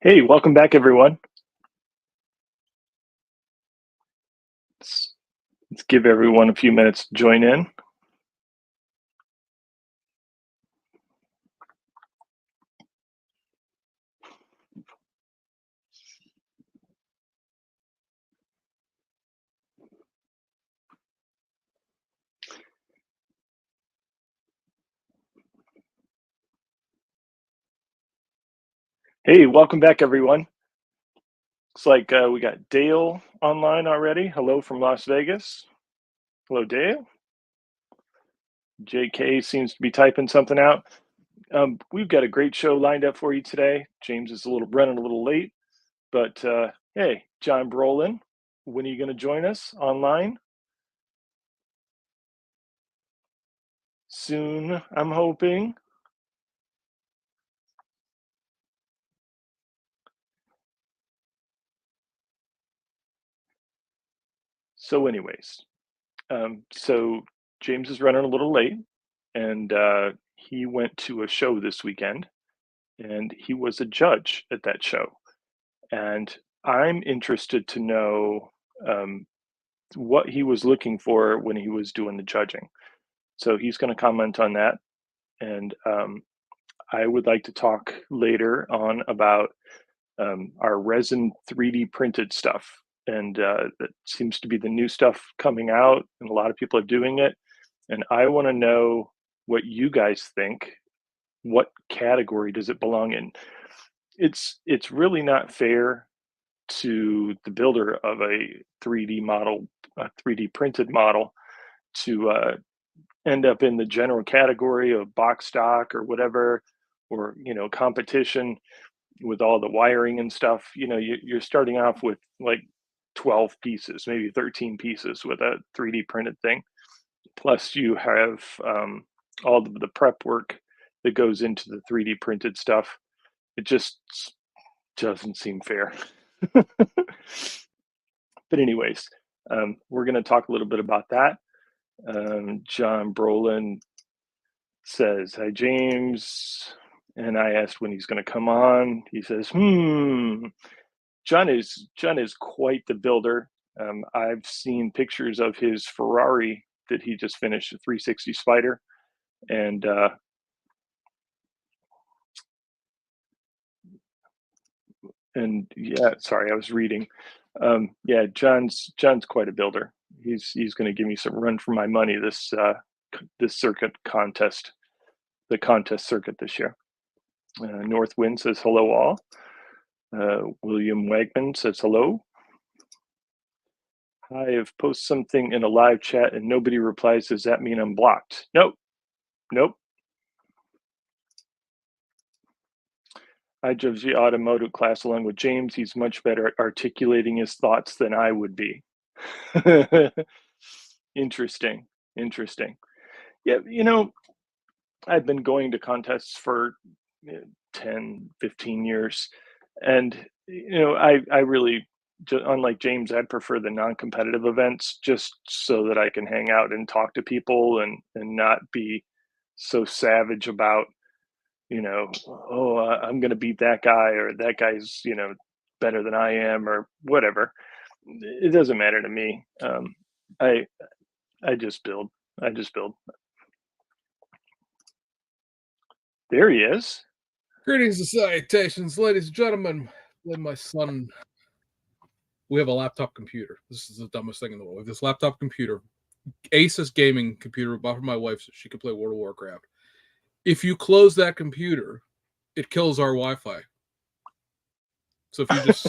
Hey, welcome back, everyone. Let's give everyone a few minutes to join in. Hey, welcome back, everyone. Looks like we got Dale online already. Hello from Las Vegas. Hello, Dale. JK seems to be typing something out. We've got a great show lined up for you today. James is running a little late, but hey, John Brolin, when are you going to join us online? Soon, I'm hoping. So, anyways, so James is running a little late, and he went to a show this weekend, and he was a judge at that show. And I'm interested to know um, what he was looking for when he was doing the judging. So he's going to comment on that, and I would like to talk later on about our resin 3D printed stuff. And that seems to be the new stuff coming out, and a lot of people are doing it. And I want to know what you guys think. What category does it belong in? It's really not fair to the builder of a 3D model, a 3D printed model, to end up in the general category of box stock or whatever, or competition with all the wiring and stuff. You're starting off with like 12 pieces, maybe 13 pieces with a 3D printed thing. Plus, you have all the prep work that goes into the 3D printed stuff. It just doesn't seem fair. But anyways, we're going to talk a little bit about that. John Brolin says, "Hi, James." And I asked when he's going to come on. He says, John is quite the builder. I've seen pictures of his Ferrari that he just finished, a 360 Spider, and yeah, sorry, I was reading. Yeah, John's quite a builder. He's going to give me some run for my money this circuit contest, the contest circuit this year. Northwind says hello all. William Wagman says hello. I have posted something in a live chat and nobody replies. Does that mean I'm blocked? Nope. Nope. I judge the automotive class along with James. He's much better at articulating his thoughts than I would be. Interesting. Interesting. Yeah, I've been going to contests for 10, 15 years. And, I really, unlike James, I prefer the non-competitive events just so that I can hang out and talk to people and not be so savage about, oh, I'm going to beat that guy, or that guy's, better than I am, or whatever. It doesn't matter to me. I I just build. I just build. There he is. Greetings and salutations, ladies and gentlemen. My son, we have a laptop computer. This is the dumbest thing in the world. We have this laptop computer, Asus gaming computer, bought for my wife so she could play World of Warcraft. If you close that computer, it kills our Wi-Fi. So if you just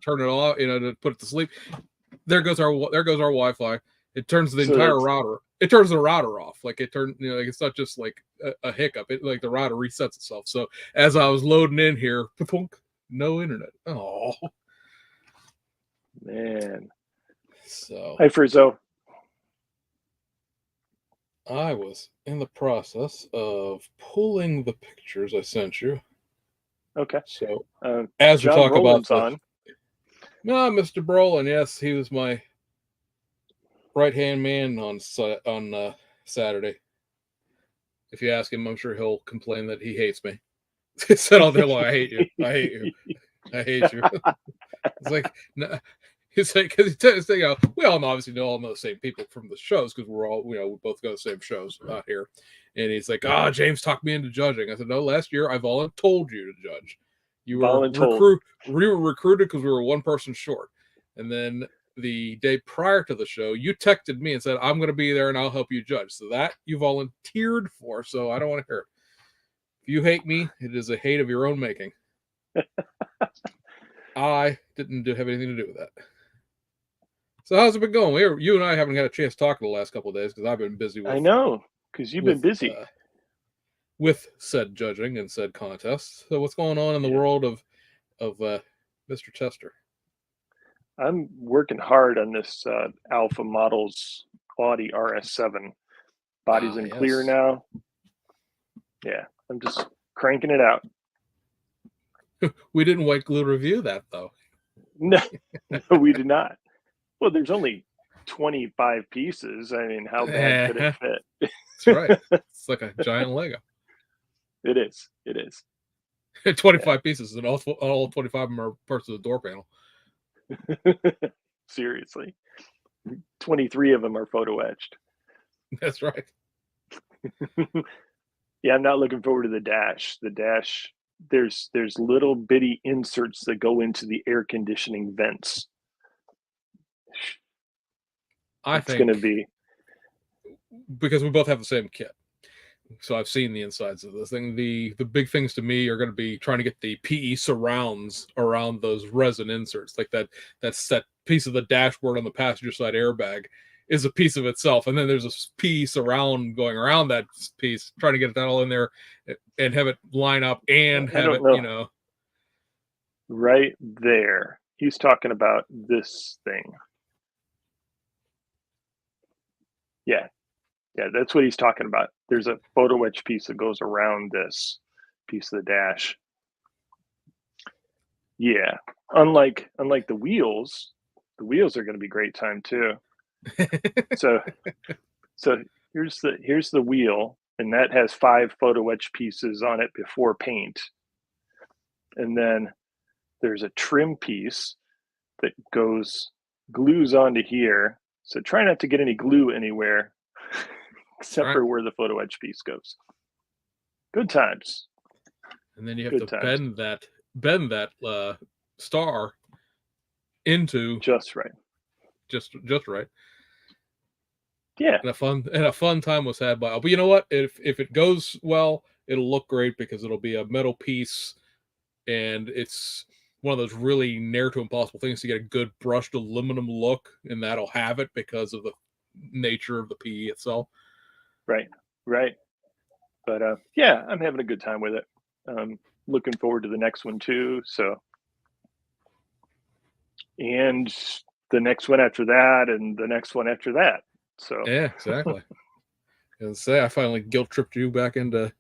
turn it off, to put it to sleep, there goes our Wi-Fi. It turns the entire router. It turns the router off. Like it turned, like it's not just like a hiccup. It like the router resets itself. So as I was loading in here, no internet. Oh man. So hi, Frizzo. I was in the process of pulling the pictures I sent you. Okay. So as John we talk Brolin's about on. Mr. Brolin, yes, he was my right-hand man on Saturday. If you ask him, I'm sure he'll complain that he hates me. It said all day long, I hate you. I hate you. I hate you. It's like, no, it's like, because we all obviously know the same people from the shows because we're all, we both go to the same shows out here. And he's like, James talked me into judging. I said, no, last year I told you to judge. You were recruited because we were one person short. And then the day prior to the show, you texted me and said, I'm going to be there and I'll help you judge. So that you volunteered for. So I don't want to hear it. If you hate me, it is a hate of your own making. I didn't have anything to do with that. So how's it been going? You and I haven't had a chance to talk in the last couple of days because I've been busy with. I know, because you've been busy with said judging and said contests. So what's going on in the world of Mr. Tester? I'm working hard on this Alpha Models Audi RS7. Body's in clear now. Yeah, I'm just cranking it out. We didn't white glue review that though. No, we did not. Well, there's only 25 pieces. I mean, how bad could it fit? That's right. It's like a giant Lego. It is. It is. 25 pieces, and all 25 of them are parts of the door panel. Seriously. 23 of them are photo etched. That's right. Yeah, I'm not looking forward to the dash. The dash, there's little bitty inserts that go into the air conditioning vents. I think it's going to be, because we both have the same kit. So I've seen the insides of this thing. The big things to me are going to be trying to get the PE surrounds around those resin inserts, like that piece of the dashboard on the passenger side airbag is a piece of itself, and then there's a PE surround going around that piece, trying to get that all in there and have it line up and have it, right there. He's talking about this thing. Yeah. Yeah, that's what he's talking about. There's a photo etch piece that goes around this piece of the dash. Yeah, unlike the wheels are going to be great time too. so here's the wheel, and that has 5 photo etch pieces on it before paint. And then there's a trim piece that glues onto here. So try not to get any glue anywhere. Except for where the photo etch piece goes. Good times. And then you have to bend that star into just right. Just right. Yeah. And a fun time was had by. But you know what? If it goes well, it'll look great because it'll be a metal piece, and it's one of those really near to impossible things to get a good brushed aluminum look, and that'll have it because of the nature of the PE itself. Right. But yeah, I'm having a good time with it. Looking forward to the next one too. So, and the next one after that, and the next one after that. So yeah, exactly. And say I finally guilt tripped you back into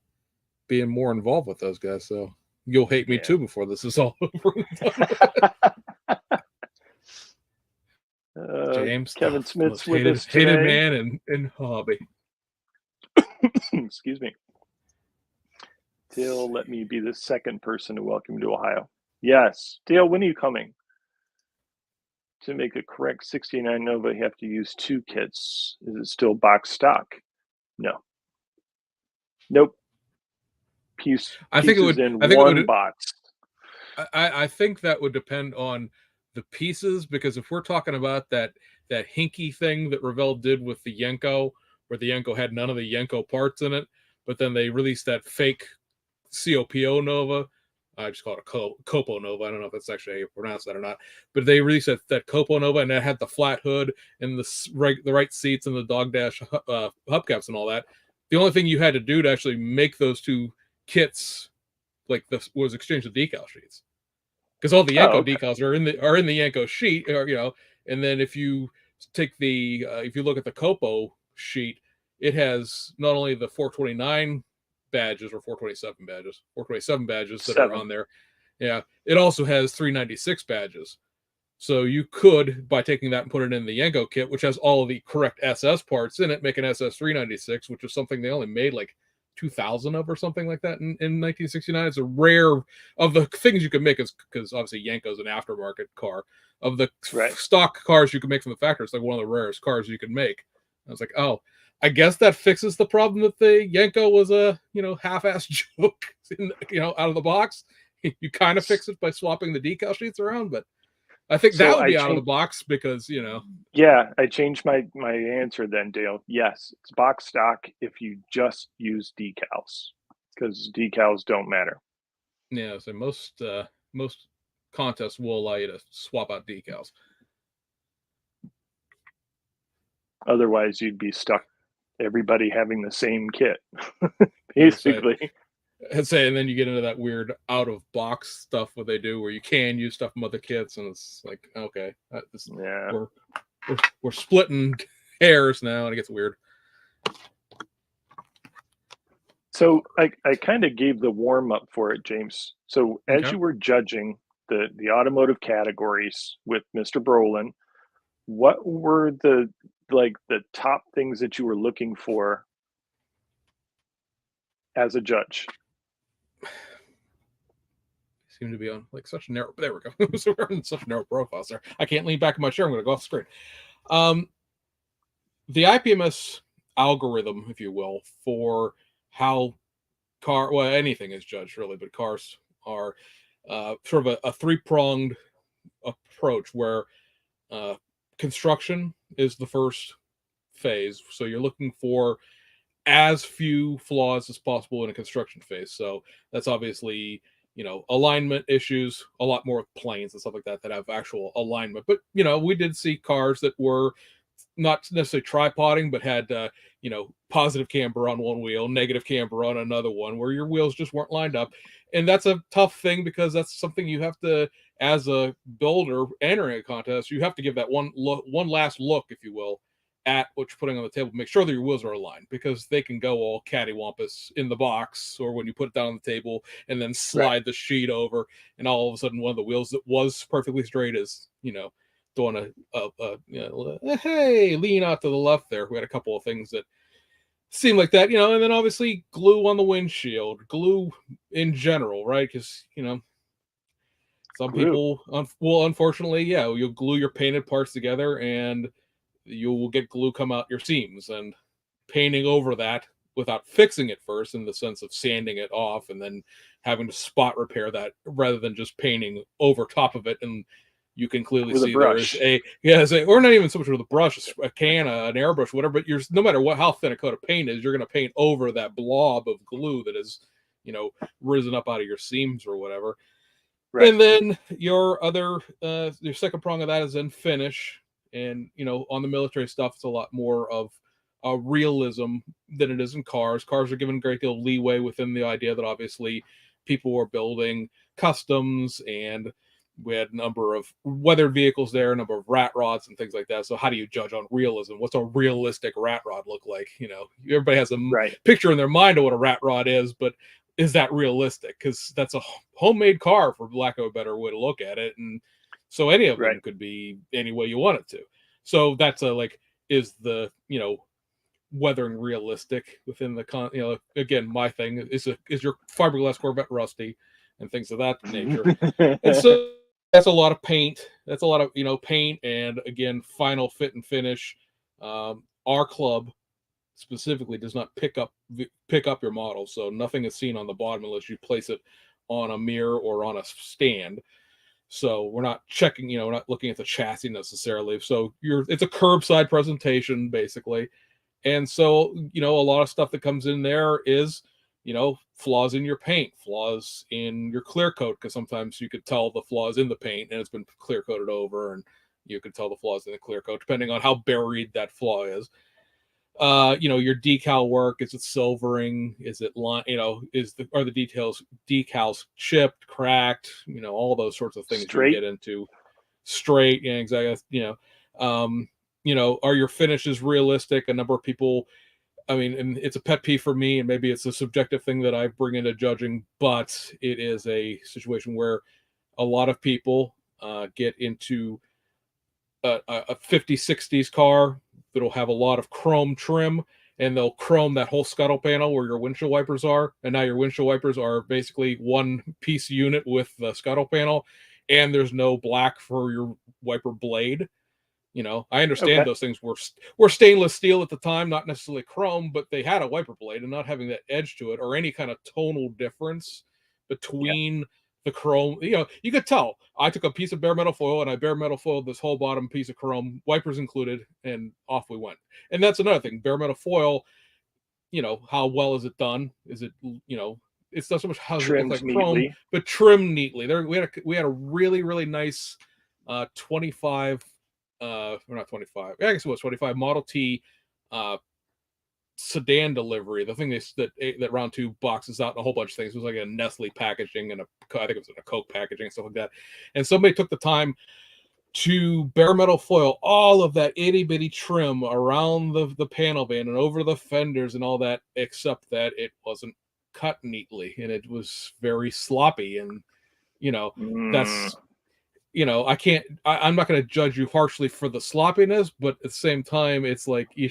being more involved with those guys. So you'll hate me too before this is all over. James, Kevin Smith's with us today. Hated man and hobby. Excuse me. Dale, let me be the second person to welcome you to Ohio. Yes. Dale, when are you coming? To make a correct 69 Nova, you have to use 2 kits. Is it still box stock? No. Nope. I think it would in one box. I think that would depend on the pieces, because if we're talking about that hinky thing that Revell did with the Yenko, where the Yenko had none of the Yenko parts in it, but then they released that fake COPO Nova. I just call it a Copo Nova. I don't know if that's actually how you pronounce that or not. But they released that Copo Nova, and that had the flat hood and the right seats and the dog dash hubcaps and all that. The only thing you had to do to actually make those 2 kits like this was exchange the decal sheets, because all the Yenko decals are in the Yenko sheet, or and then if you take if you look at the Copo sheet, it has not only the 429 badges or 427 badges that are on there. Yeah, it also has 396 badges. So you could, by taking that and put it in the Yenko kit, which has all of the correct SS parts in it, make an SS 396, which is something they only made like 2,000 of or something like that in 1969. It's a rare of the things you can make, because obviously Yanko's an aftermarket car. Of the stock cars you can make from the factory, it's like one of the rarest cars you can make. I was like, oh, I guess that fixes the problem that the Yanko was a half-ass joke, out of the box. You kind of fix it by swapping the decal sheets around, but I think that would be out of the box because Yeah, I changed my answer then, Dale. Yes, it's box stock if you just use decals, because decals don't matter. Yeah, so most contests will allow you to swap out decals. Otherwise, you'd be stuck everybody having the same kit, basically. And then you get into that weird out of box stuff what they do, where you can use stuff from other kits, and it's like, okay, we're splitting hairs now, and it gets weird. So I kind of gave the warm up for it, James. So as you were judging the automotive categories with Mr. Brolin, what were the top things that you were looking for as a judge? Seem to be on like such narrow. There we go. So we're in such narrow profiles there. I can't lean back in my chair. I'm going to go off the screen. The IPMS algorithm, if you will, for how anything is judged really, but cars are sort of a three-pronged approach where construction is the first phase. So you're looking for as few flaws as possible in a construction phase. So that's obviously alignment issues, a lot more with planes and stuff like that have actual alignment. But we did see cars that were not necessarily tripoding, but had positive camber on one wheel, negative camber on another one, where your wheels just weren't lined up. And that's a tough thing, because that's something you have to, as a builder entering a contest, you have to give that one last look, if you will, at what you're putting on the table. Make sure that your wheels are aligned, because they can go all cattywampus in the box, or when you put it down on the table and then slide the sheet over, and all of a sudden one of the wheels that was perfectly straight is doing hey, lean out to the left there. We had a couple of things that seemed like that, and then obviously glue on the windshield, glue in general, right? Because some people will, unfortunately, you'll glue your painted parts together and you will get glue come out your seams, and painting over that without fixing it first, in the sense of sanding it off and then having to spot repair that rather than just painting over top of it. And you can clearly see there's or not even so much with a brush, a can, an airbrush, whatever, but no matter how thin a coat of paint is, you're going to paint over that blob of glue that is, risen up out of your seams or whatever. Right. And then your second prong of that is then finish. And, on the military stuff, it's a lot more of a realism than it is in cars. Cars are given a great deal of leeway within the idea that obviously people are building customs, and we had a number of weathered vehicles there, a number of rat rods and things like that. So how do you judge on realism? What's a realistic rat rod look like? Everybody has a picture in their mind of what a rat rod is, but is that realistic? Because that's a homemade car, for lack of a better way to look at it. And so any of them could be any way you want it to. So that's is the, weathering realistic within the again, my thing is your fiberglass Corvette rusty and things of that nature. And so that's a lot of paint. That's a lot of, paint, and again, final fit and finish. Our club specifically does not pick up your model, so nothing is seen on the bottom unless you place it on a mirror or on a stand. So we're not checking, we're not looking at the chassis necessarily. So it's a curbside presentation basically. And so, a lot of stuff that comes in there is, flaws in your paint, flaws in your clear coat, because sometimes you could tell the flaws in the paint and it's been clear coated over, and you could tell the flaws in the clear coat depending on how buried that flaw is. Your decal work, is it silvering? Is it line? Are the decals chipped, cracked? All those sorts of things you get into. Straight, yeah, exactly. Are your finishes realistic? A number of people, and it's a pet peeve for me, and maybe it's a subjective thing that I bring into judging, but it is a situation where a lot of people get into a 50s, 60s car that'll have a lot of chrome trim, and they'll chrome that whole scuttle panel where your windshield wipers are, and now your windshield wipers are basically one piece unit with the scuttle panel, and there's no black for your wiper blade. I understand those things were stainless steel at the time, not necessarily chrome, but they had a wiper blade, and not having that edge to it or any kind of tonal difference between the chrome. You could tell. I took a piece of bare metal foil and I bare metal foiled this whole bottom piece of chrome, wipers included, and off we went. And that's another thing. Bare metal foil, how well is it done? Is it, it's not so much how does it look like chrome, but trimmed neatly. We had a really, really nice 25 or not 25. I guess it was 25 Model T sedan delivery. The thing that round two boxes out and a whole bunch of things. It was like a Nestle packaging and I think it was a Coke packaging and stuff like that. And somebody took the time to bare metal foil all of that itty bitty trim around the panel band and over the fenders and all that, except that it wasn't cut neatly and it was very sloppy. And that's I'm not going to judge you harshly for the sloppiness, but at the same time, it's like you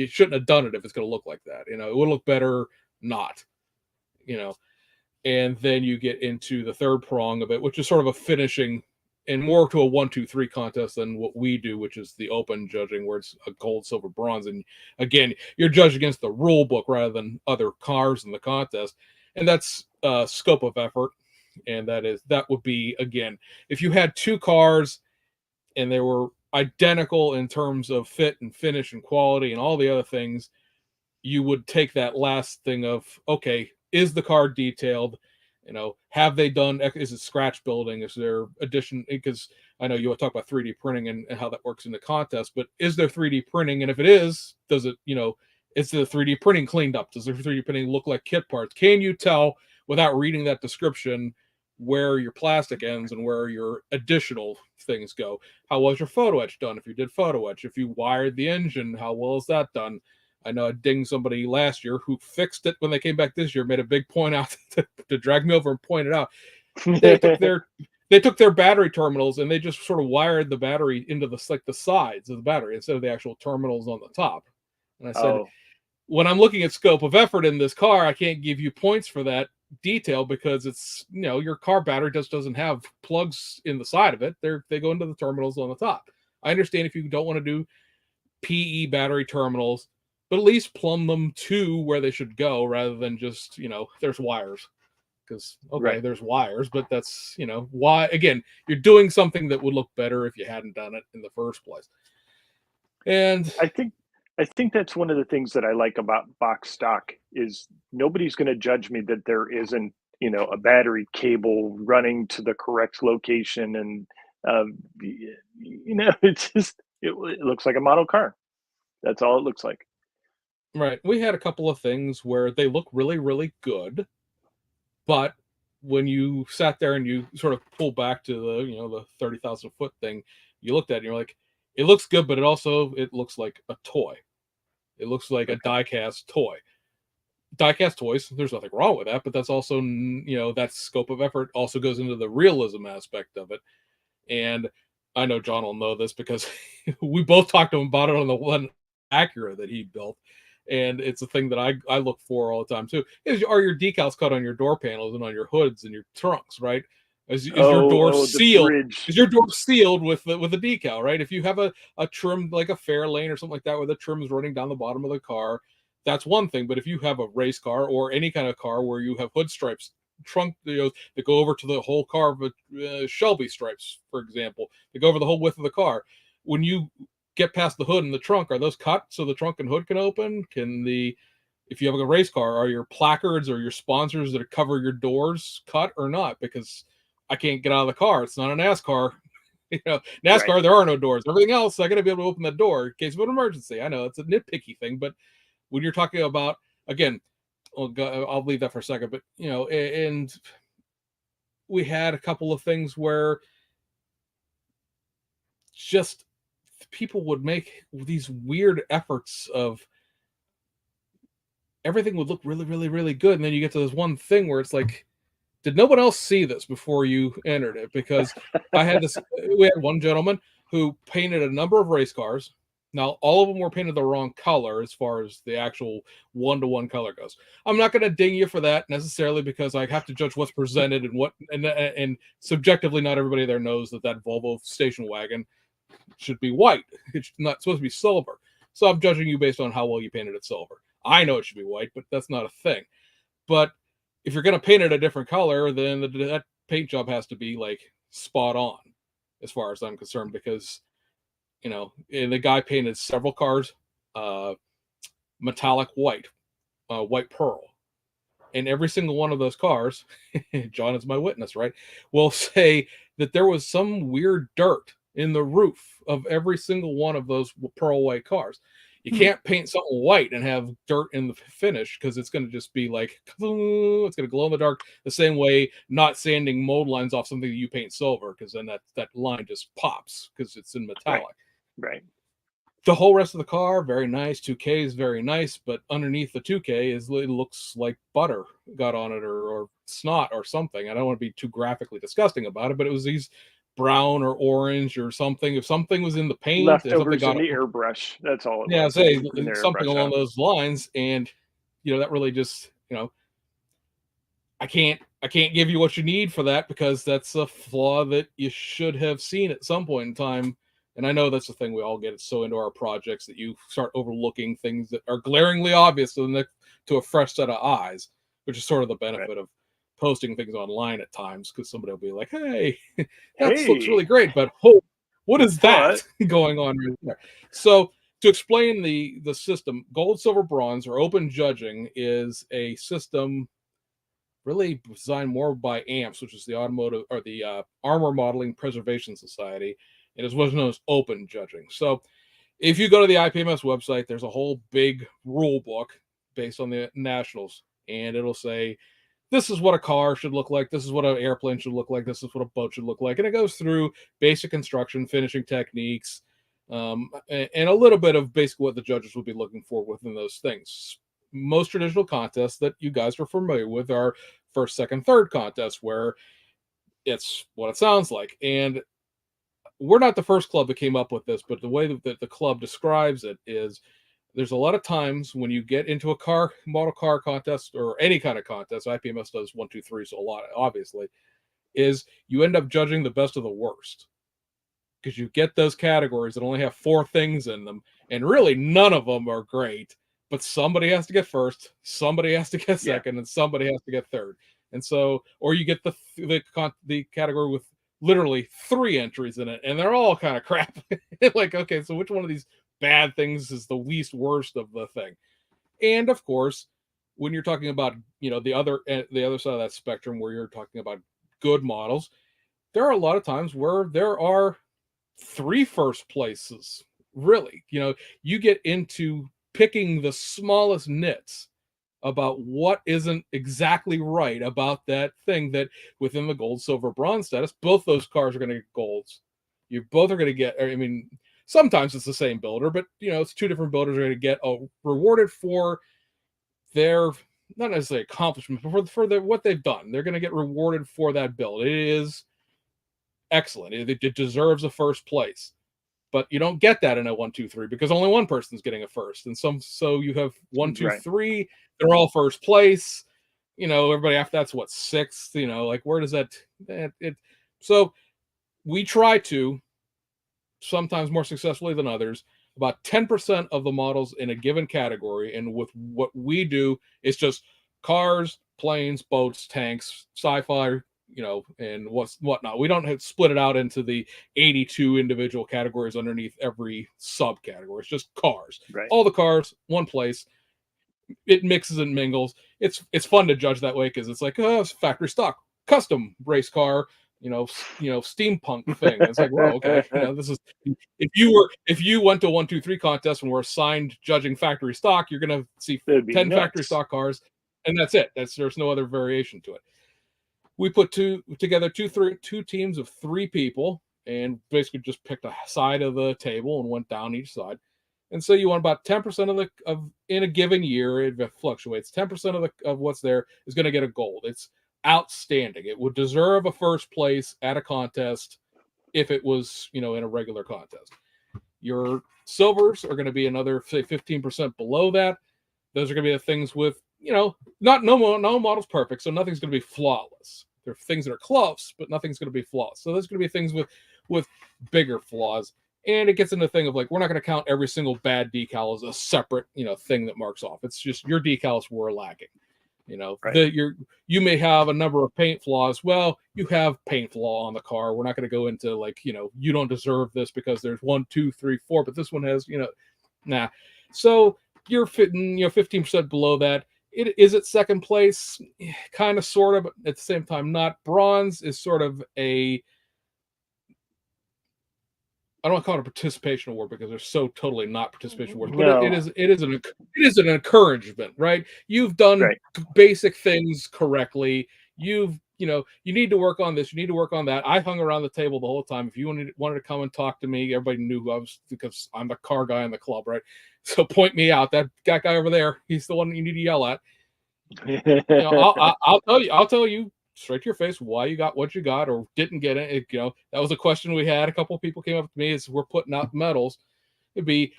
shouldn't have done it if it's going to look like that. It would look better not. And then you get into the third prong of it, which is sort of a finishing and more to a 1, 2, 3 contest than what we do, which is the open judging, where it's a gold, silver, bronze, and again, you're judged against the rule book rather than other cars in the contest, and that's scope of effort. And that would be, again, if you had two cars and they were identical in terms of fit and finish and quality and all the other things, you would take that last thing of, okay, is the car detailed? Have they done, is it scratch building? Is there addition? Because I know you want to talk about 3D printing and how that works in the contest, but is there 3D printing? And if it is, does it, is the 3D printing cleaned up? Does the 3D printing look like kit parts? Can you tell without reading that description where your plastic ends and where your additional things go? How was your photo etch done? If you did photo etch, if you wired the engine, how well is that done? I know I dinged somebody last year who fixed it when they came back this year, made a big point out to drag me over and point it out. They took their battery terminals and they just sort of wired the battery into the sides of the battery instead of the actual terminals on the top. And I said, when I'm looking at scope of effort in this car, I can't give you points for that detail because it's, your car battery just doesn't have plugs in the side of it. They go into the terminals on the top. I understand if you don't want to do PE battery terminals, but at least plumb them to where they should go rather than just, there's wires. Because, there's wires, but that's, why, again, you're doing something that would look better if you hadn't done it in the first place. And I think that's one of the things that I like about box stock is nobody's going to judge me that there isn't, a battery cable running to the correct location. And, it's just, it looks like a model car. That's all it looks like. Right. We had a couple of things where they look really, really good. But when you sat there and you sort of pull back to the, the 30,000 foot thing, you looked at it and you're like, it looks good, but it looks like a toy. It looks like a die-cast toy. Die-cast toys, there's nothing wrong with that, but that's also, that scope of effort also goes into the realism aspect of it. And I know John will know this because we both talked to him about it on the one Acura that he built. And it's a thing that I look for all the time too. Are your decals cut on your door panels and on your hoods and your trunks, right? Is your door sealed? Is your door sealed with a decal, right? If you have a trim like a Fairlane or something like that, where the trim is running down the bottom of the car, that's one thing. But if you have a race car or any kind of car where you have hood stripes, trunk that go over to the whole car, but Shelby stripes, for example, that go over the whole width of the car, when you get past the hood and the trunk, are those cut so the trunk and hood can open? If you have a race car, are your placards or your sponsors that cover your doors cut or not? Because I can't get out of the car. It's not a NASCAR. NASCAR, right. There are no doors. Everything else, I got to be able to open the door in case of an emergency. I know it's a nitpicky thing, but when you're talking about, again, I'll leave that for a second, but, and we had a couple of things where just people would make these weird efforts of everything would look really, really, really good. And then you get to this one thing where it's like, did no one else see this before you entered it? Because we had one gentleman who painted a number of race cars Now, all of them were painted the wrong color as far as the actual one-to-one color goes. I'm not going to ding you for that necessarily, because I have to judge what's presented and what, and subjectively, not everybody there knows that Volvo station wagon should be white. It's not supposed to be silver. So I'm judging you based on how well you painted it silver. I know it should be white, but that's not a thing. But if you're going to paint it a different color, then that paint job has to be like spot on, as far as I'm concerned, because and the guy painted several cars metallic white, white pearl, and every single one of those cars, John is my witness, right, will say that there was some weird dirt in the roof of every single one of those pearl white cars. You can't paint something white and have dirt in the finish, because it's going to just be like, it's going to glow in the dark the same way not sanding mold lines off something that you paint silver, because then that line just pops because it's in metallic. Right. The whole rest of the car, very nice. 2K is very nice, but underneath the 2K it looks like butter got on it, or snot or something. I don't want to be too graphically disgusting about it, but it was these brown or orange or something. If something was in the paint, leftovers in the airbrush. That's all it was. Say something along those lines, and that really just I can't give you what you need for that, because that's a flaw that you should have seen at some point in time. And I know that's the thing we all get so into our projects, that you start overlooking things that are glaringly obvious to a fresh set of eyes, which is sort of the benefit of posting things online at times, because somebody will be like, hey, that looks really great, but what is that going on right there? So to explain the system, gold, silver, bronze, or open judging is a system really designed more by AMPS, which is the Automotive, or the Armor Modeling Preservation Society. It is what's known as open judging. So if you go to the IPMS website, there's a whole big rule book based on the nationals, and it'll say, this is what a car should look like, this is what an airplane should look like, this is what a boat should look like. And it goes through basic construction, finishing techniques, and a little bit of basically what the judges would be looking for within those things. Most traditional contests that you guys are familiar with are first, second, third contests, where it's what it sounds like. And we're not the first club that came up with this, but the way that the club describes it is, there's a lot of times when you get into a model car contest, or any kind of contest, IPMS does 1, 2, 3, so a lot, obviously, is you end up judging the best of the worst, because you get those categories that only have 4 things in them, and really none of them are great, but somebody has to get first, somebody has to get second, and somebody has to get third. And so, or you get the category with literally 3 entries in it, and they're all kind of crap. Like, okay, so which one of these bad things is the least worst of the thing? And of course, when you're talking about the other side of that spectrum, where you're talking about good models, there are a lot of times where there are 3 first places. Really, you get into picking the smallest nits about what isn't exactly right about that thing, that within the gold, silver, bronze status, both those cars are going to get golds. You both are going to get, I mean, sometimes it's the same builder, but it's 2 different builders are going to get rewarded for their, not necessarily accomplishment, but for what they've done. They're going to get rewarded for that build. It is excellent. It deserves a first place. But you don't get that in a 1, 2, 3, because only one person's getting a first. And so you have 1, 2, 3, they're all first place. Everybody after that's what, 6th, like, where does that so we try to, sometimes more successfully than others, about 10% of the models in a given category. And with what we do, it's just cars, planes, boats, tanks, sci-fi, and whatnot. We don't split it out into the 82 individual categories underneath every subcategory. It's just cars. Right. All the cars, one place. It mixes and mingles. It's fun to judge that way, because it's like, it's factory stock, custom race car, steampunk thing. It's like, well, okay, this is, if you went to 1, 2, 3 contest and were assigned judging factory stock, you're gonna see 10 factory stock cars, and that's it. There's no other variation to it. We put together two teams of 3 people, and basically just picked a side of the table and went down each side. And so you want about 10% of in a given year, it fluctuates. 10% of what's there is going to get a gold. It's outstanding. It would deserve a first place at a contest if it was, in a regular contest. Your silvers are going to be another, say, 15% below that. Those are going to be the things with, no model's perfect, so nothing's going to be flawless. There are things that are close, but nothing's going to be flawless. So there's going to be things with bigger flaws. And it gets into the thing of like, we're not going to count every single bad decal as a separate, thing that marks off. It's just your decals were lacking. Right. You may have a number of paint flaws. Well, you have paint flaw on the car. We're not going to go into like, you don't deserve this because there's 1, 2, 3, 4, but this one has, nah. So you're fitting, 15% below that. Is it second place? Kind of, sort of, but at the same time, not. Bronze is sort of I don't want to call it a participation award because they're so totally not participation awards, but No. it is an encouragement, right? You've done Right. basic things correctly. You need to work on this. You need to work on that. I hung around the table the whole time. If you wanted to come and talk to me, everybody knew who I was because I'm the car guy in the club, right? So point me out. That guy over there, he's the one you need to yell at. I'll tell you straight to your face why you got what you got or didn't get it. That was a question we had. A couple of people came up to me as we're putting out medals. I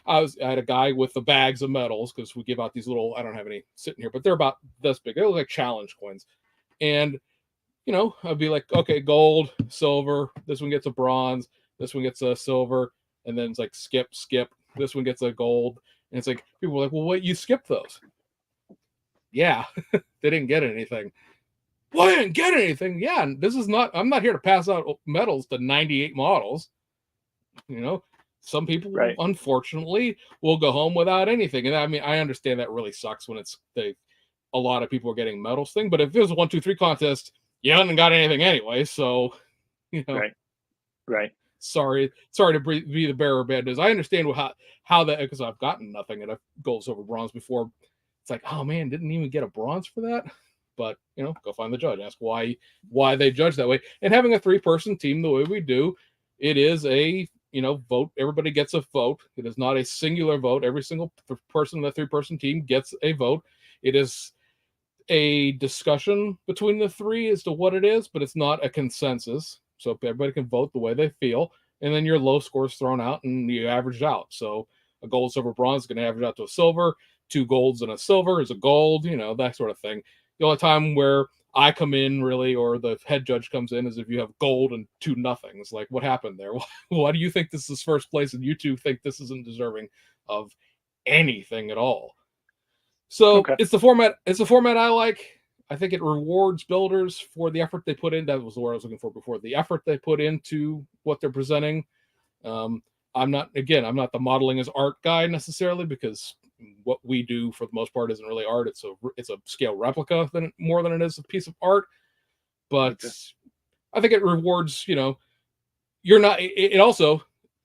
had a guy with the bags of medals because we give out these little, I don't have any sitting here, but they're about this big. They look like challenge coins. And, I'd be like, okay, gold, silver, this one gets a bronze, this one gets a silver, and then it's like skip, this one gets a gold. And it's like, people were like, well, what, you skipped those? Yeah, they didn't get anything. Well, I didn't get anything. Yeah, I'm not here to pass out medals to 98 models. Some people, Right. unfortunately, will go home without anything. And I mean, I understand that really sucks when a lot of people are getting medals thing. But if it was a 1, 2, 3 contest, you haven't got anything anyway. So, Right. sorry to be the bearer of bad news. I understand how that, because I've gotten nothing at a gold, silver, bronze before. It's like, oh man, didn't even get a bronze for that. But go find the judge, ask why they judge that way. And having a 3-person team the way we do, it is a vote. Everybody gets a vote. It is not a singular vote. Every single person in the 3-person team gets a vote. It is a discussion between the 3 as to what it is, but it's not a consensus. So everybody can vote the way they feel, and then your low score is thrown out and you average out. So a gold, silver, bronze is going to average out to a silver. 2 golds and a silver is a gold. That sort of thing. The only time where I come in really, or the head judge comes in, is if you have gold and 2 nothings. Like, what happened there? Why do you think this is first place and you 2 think this isn't deserving of anything at all? So Okay. it's the format I like. I think it rewards builders for the effort they put in. That was the word I was looking for before. The effort they put into what they're presenting. I'm not the modeling as art guy necessarily, because what we do for the most part isn't really art. It's a scale replica more than it is a piece of art. But Okay. I think it rewards, you're not, it also,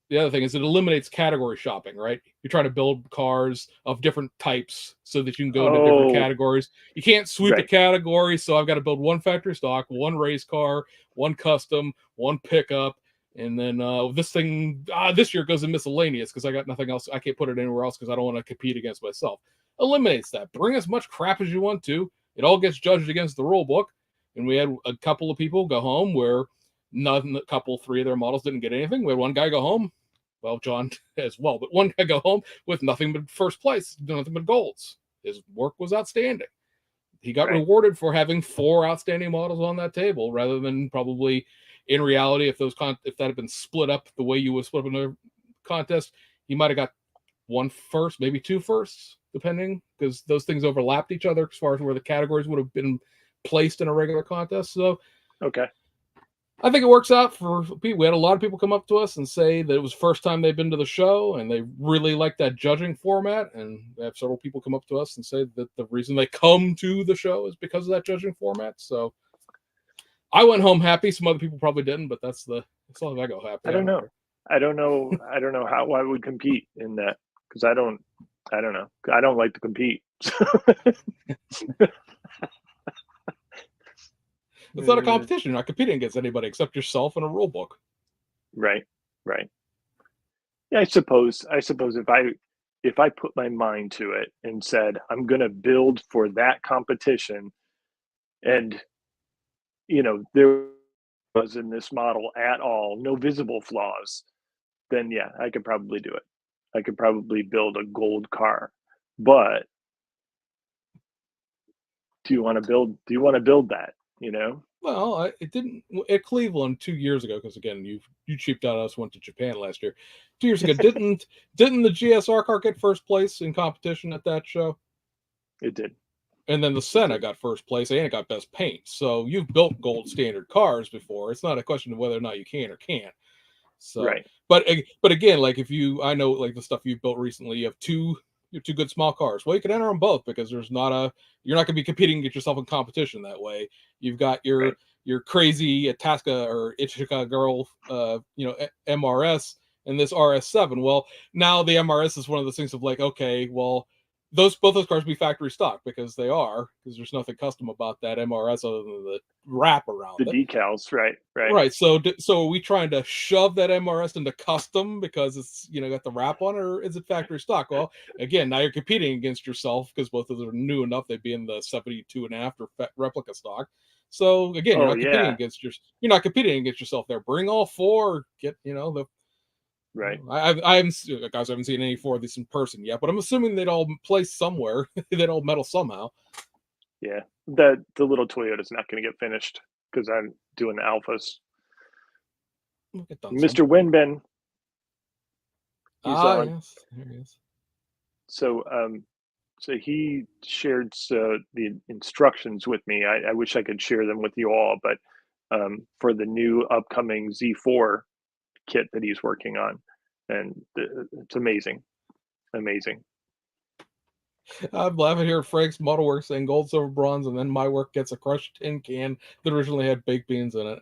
the other thing is it eliminates category shopping, right? You're trying to build cars of different types so that you can go into different Oh, categories. You can't sweep a right. category, so I've got to build 1 factory stock, 1 race car, 1 custom, 1 pickup, and then this thing this year goes in miscellaneous because I got nothing else. I can't put it anywhere else because I don't want to compete against myself. Eliminates that. Bring as much crap as you want to. It all gets judged against the rule book. And we had a couple of people go home where a couple, 3 of their models didn't get anything. We had one guy go home. Well, John as well, but one guy go home with nothing but first place, nothing but golds. His work was outstanding. He got Right. rewarded for having 4 outstanding models on that table, rather than probably in reality, if that had been split up the way you would split up in a contest, he might have got 1 first, maybe 2 firsts, depending, because those things overlapped each other as far as where the categories would have been placed in a regular contest. So Okay. I think it works out for people. We had a lot of people come up to us and say that it was the first time they've been to the show and they really like that judging format. And we have several people come up to us and say that the reason they come to the show is because of that judging format. So I went home happy. Some other people probably didn't, but that's long as I go happy. I I don't don't know. care. I don't know. I don't know how I would compete in that because I don't know. I don't like to compete. It's not a competition. You're not competing against anybody except yourself and a rule book. Right. Right. Yeah, I suppose if I put my mind to it and said I'm going to build for that competition, and there was in this model at all no visible flaws, then yeah, I could probably do it. I could probably build a gold car. But do you want to build that, you know? Well, it didn't at Cleveland 2 years ago, because again, you cheaped out. Us went to Japan last year. 2 years ago, didn't the GSR car get first place in competition at that show? It did. And then the Senna got first place, and it got best paint. So you've built gold standard cars before. It's not a question of whether or not you can or can't. So, Right. but again, like I know like the stuff you've built recently, you have two good small cars. Well, you can enter them both, because you're not going to be competing against yourself in competition that way. You've got your crazy Itasca or Ichika girl, MRS, and this RS7. Well, now the MRS is one of those things of like, okay, well, both those cars be factory stock, because there's nothing custom about that MRS other than the wrap around the decals, right. Right. So are we trying to shove that MRS into custom because it's got the wrap on it, or is it factory stock? Well, again, now you're competing against yourself, because both of them are new enough. They'd be in the 72.5 or replica stock. So again, you're not competing against yourself there. Bring all four. Get the right. I haven't seen any four of these in person yet, but I'm assuming they'd all place somewhere. They'd all metal somehow. Yeah, the little Toyota's not going to get finished because I'm doing the Alphas. Mr. Winben. He's on. Yes, there he is. So he shared the instructions with me. I wish I could share them with you all, but for the new upcoming Z4 kit that he's working on, and it's amazing. I'm laughing here at Frank's Model Works saying gold, silver, bronze, and then my work gets a crushed tin can that originally had baked beans in it.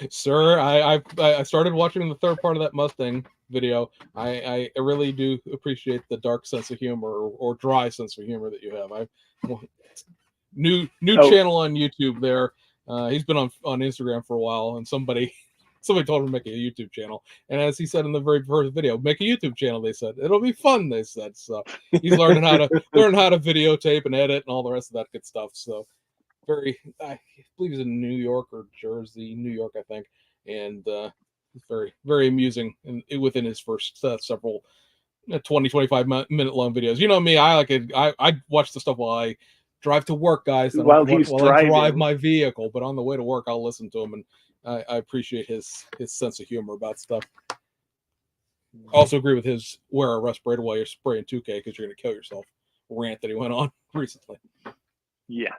Sir, I started watching the third part of that Mustang video. I really do appreciate the dark sense of humor or dry sense of humor that you have. New channel on YouTube there. He's been on Instagram for a while, and somebody told him to make a YouTube channel. And as he said in the very first video, make a YouTube channel, they said. It'll be fun, they said. So he's learning how to videotape and edit and all the rest of that good stuff. So I believe he's in New York or Jersey, New York, I think. And it's very, very amusing within his first several 20, 25 minute long videos. You know me, I watch the stuff while I drive to work, guys. While I drive my vehicle, but on the way to work, I'll listen to him, and I appreciate his sense of humor about stuff. I also agree with his wear a respirator while you're spraying 2K because you're going to kill yourself rant that he went on recently. Yeah,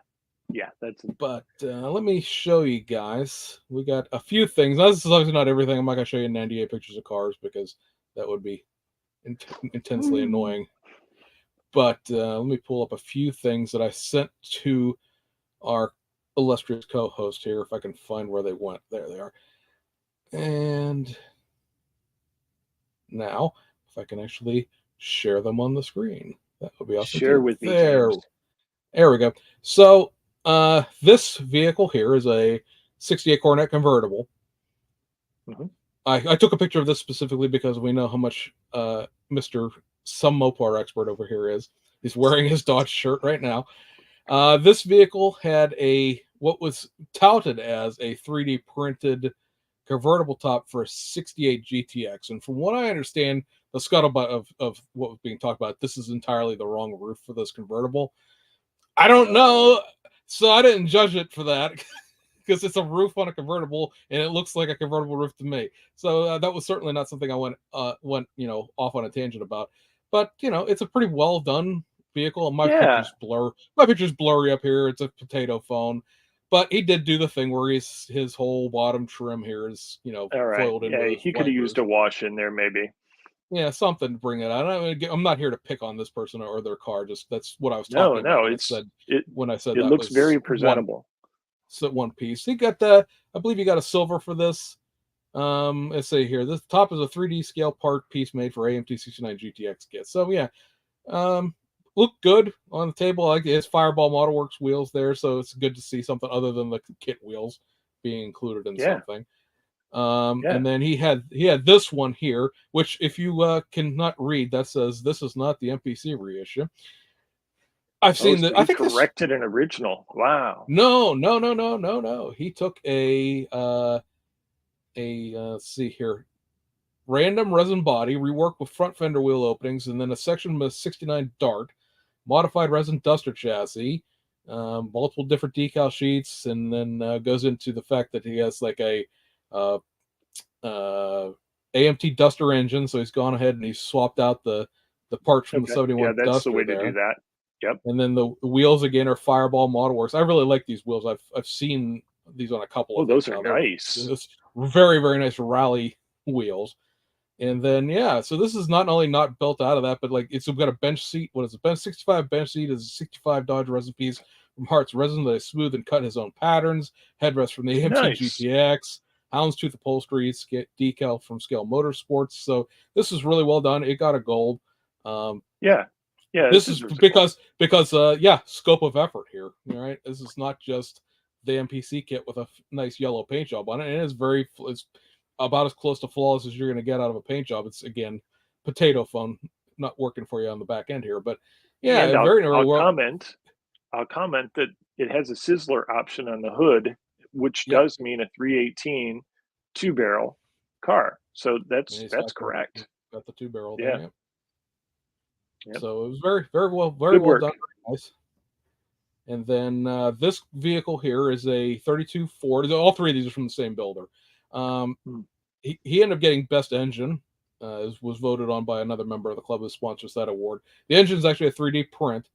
that's. But let me show you guys. We got a few things. Now, this is obviously not everything. I'm not going to show you 98 pictures of cars because that would be intensely annoying. But let me pull up a few things that I sent to our illustrious co-host here, if I can find where they went. There they are. And now, if I can actually share them on the screen, that would be awesome. Share with me. There we go. So this vehicle here is a 68 Coronet convertible. Mm-hmm. I took a picture of this specifically because we know how much Mr. Some Mopar expert over here is. He's wearing his Dodge shirt right now. This vehicle had what was touted as a 3D printed convertible top for a 68 GTX. And from what I understand, the scuttlebutt of what was being talked about, this is entirely the wrong roof for this convertible. I don't know. So I didn't judge it for that because it's a roof on a convertible and it looks like a convertible roof to me. So that was certainly not something I went off on a tangent about. But, it's a pretty well done vehicle. My picture's blurry up here. It's a potato phone. But he did do the thing where his whole bottom trim here is, foiled into. Yeah, he could have used a wash in there, maybe. Yeah, something to bring it out. I'm not here to pick on this person or their car. Just that's what I was talking about. When I said it looks very presentable. One piece. He got I believe he got a silver for this. Let's say here, this top is a 3D scale part piece made for AMT 69 GTX kit. So yeah, looked good on the table. Like his Fireball Model Works wheels there, so it's good to see something other than the kit wheels being included in something. And then he had this one here, which if you cannot read, that says this is not the MPC reissue. I've seen that. I think corrected an original. Wow. No. He took a let's see here, random resin body reworked with front fender wheel openings, and then a section with 69 Dart, modified resin duster chassis, multiple different decal sheets, and then goes into the fact that he has like a AMT duster engine, so he's gone ahead and he's swapped out the parts from the 71 that's duster the way there. to do that. Yep. And then the wheels again are Fireball Model Works. I really like these wheels. I've seen these on a couple of those things are now. nice. It's very, very nice rally wheels. And then so this is not only not built out of that, but like it's got a bench seat. What is it? Bench 65 bench seat is a 65 Dodge resin piece from Hart's Resin that is smooth and cut his own patterns. Headrest from the AMT Nice. GTX. Houndstooth upholstery decal from Scale Motorsports. So this is really well done. It got a gold. Yeah. This is because scope of effort here. All right, this is not just the MPC kit with a nice yellow paint job on it. And it's about as close to flawless as you're going to get out of a paint job. It's again potato phone not working for you on the back end here, but yeah, and I'll comment that it has a sizzler option on the hood, which does mean a 318 2-barrel car. So that's correct. Got the 2-barrel there. Yeah. Yep. So it was very, very well done. Very nice. And then this vehicle here is a 32 Ford. All three of these are from the same builder. He ended up getting best engine. Was voted on by another member of the club who sponsors that award. The engine is actually a 3D print,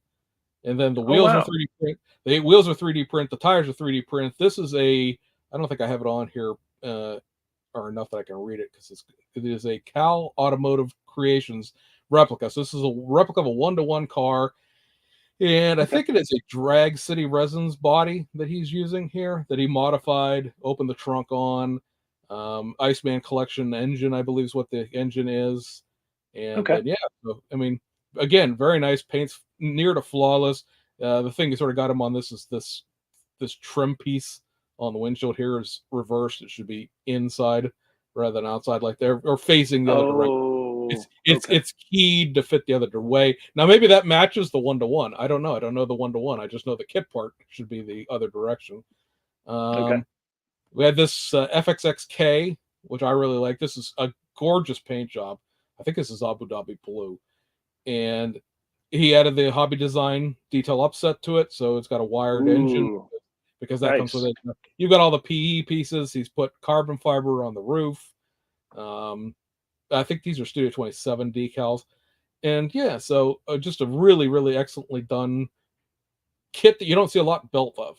and then the wheels are 3D print. The wheels are 3D print. The tires are 3D print. This is I don't think I have it on here or enough that I can read it because it is a Cal Automotive Creations replica. So this is a replica of a 1-to-1 car, and I think it is a Drag City Resins body that he's using here that he modified, opened the trunk on. Iceman Collection engine, I believe, is what the engine is. And then, so, I mean, again, very nice paints, near to flawless. The thing that sort of got him on this is this trim piece on the windshield here is reversed. It should be inside rather than outside, like they're or facing the other direction. It's keyed to fit the other way. Now maybe that matches the 1-to-1. I don't know. I don't know the 1-to-1. I just know the kit part should be the other direction. We had this FXXK, which I really like. This is a gorgeous paint job. I think this is Abu Dhabi Blue. And he added the hobby design detail upset to it, so it's got a wired engine because that comes with it. You've got all the PE pieces. He's put carbon fiber on the roof. I think these are Studio 27 decals. And so just a really, really excellently done kit that you don't see a lot built of.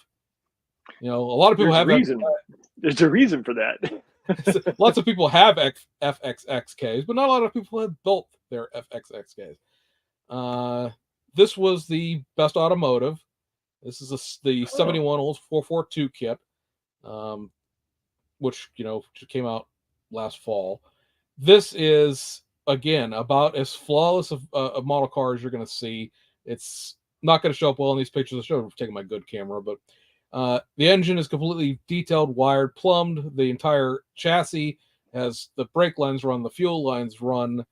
A lot of people There's a reason for that. Lots of people have FXXKs, but not a lot of people have built their FXXKs. This was the best automotive. This is the 71 Olds 442 kit, which came out last fall. This is again about as flawless a model car as you're going to see. It's not going to show up well in these pictures. I should have taken my good camera, but the engine is completely detailed, wired, plumbed. The entire chassis has the brake lines run, the fuel lines run.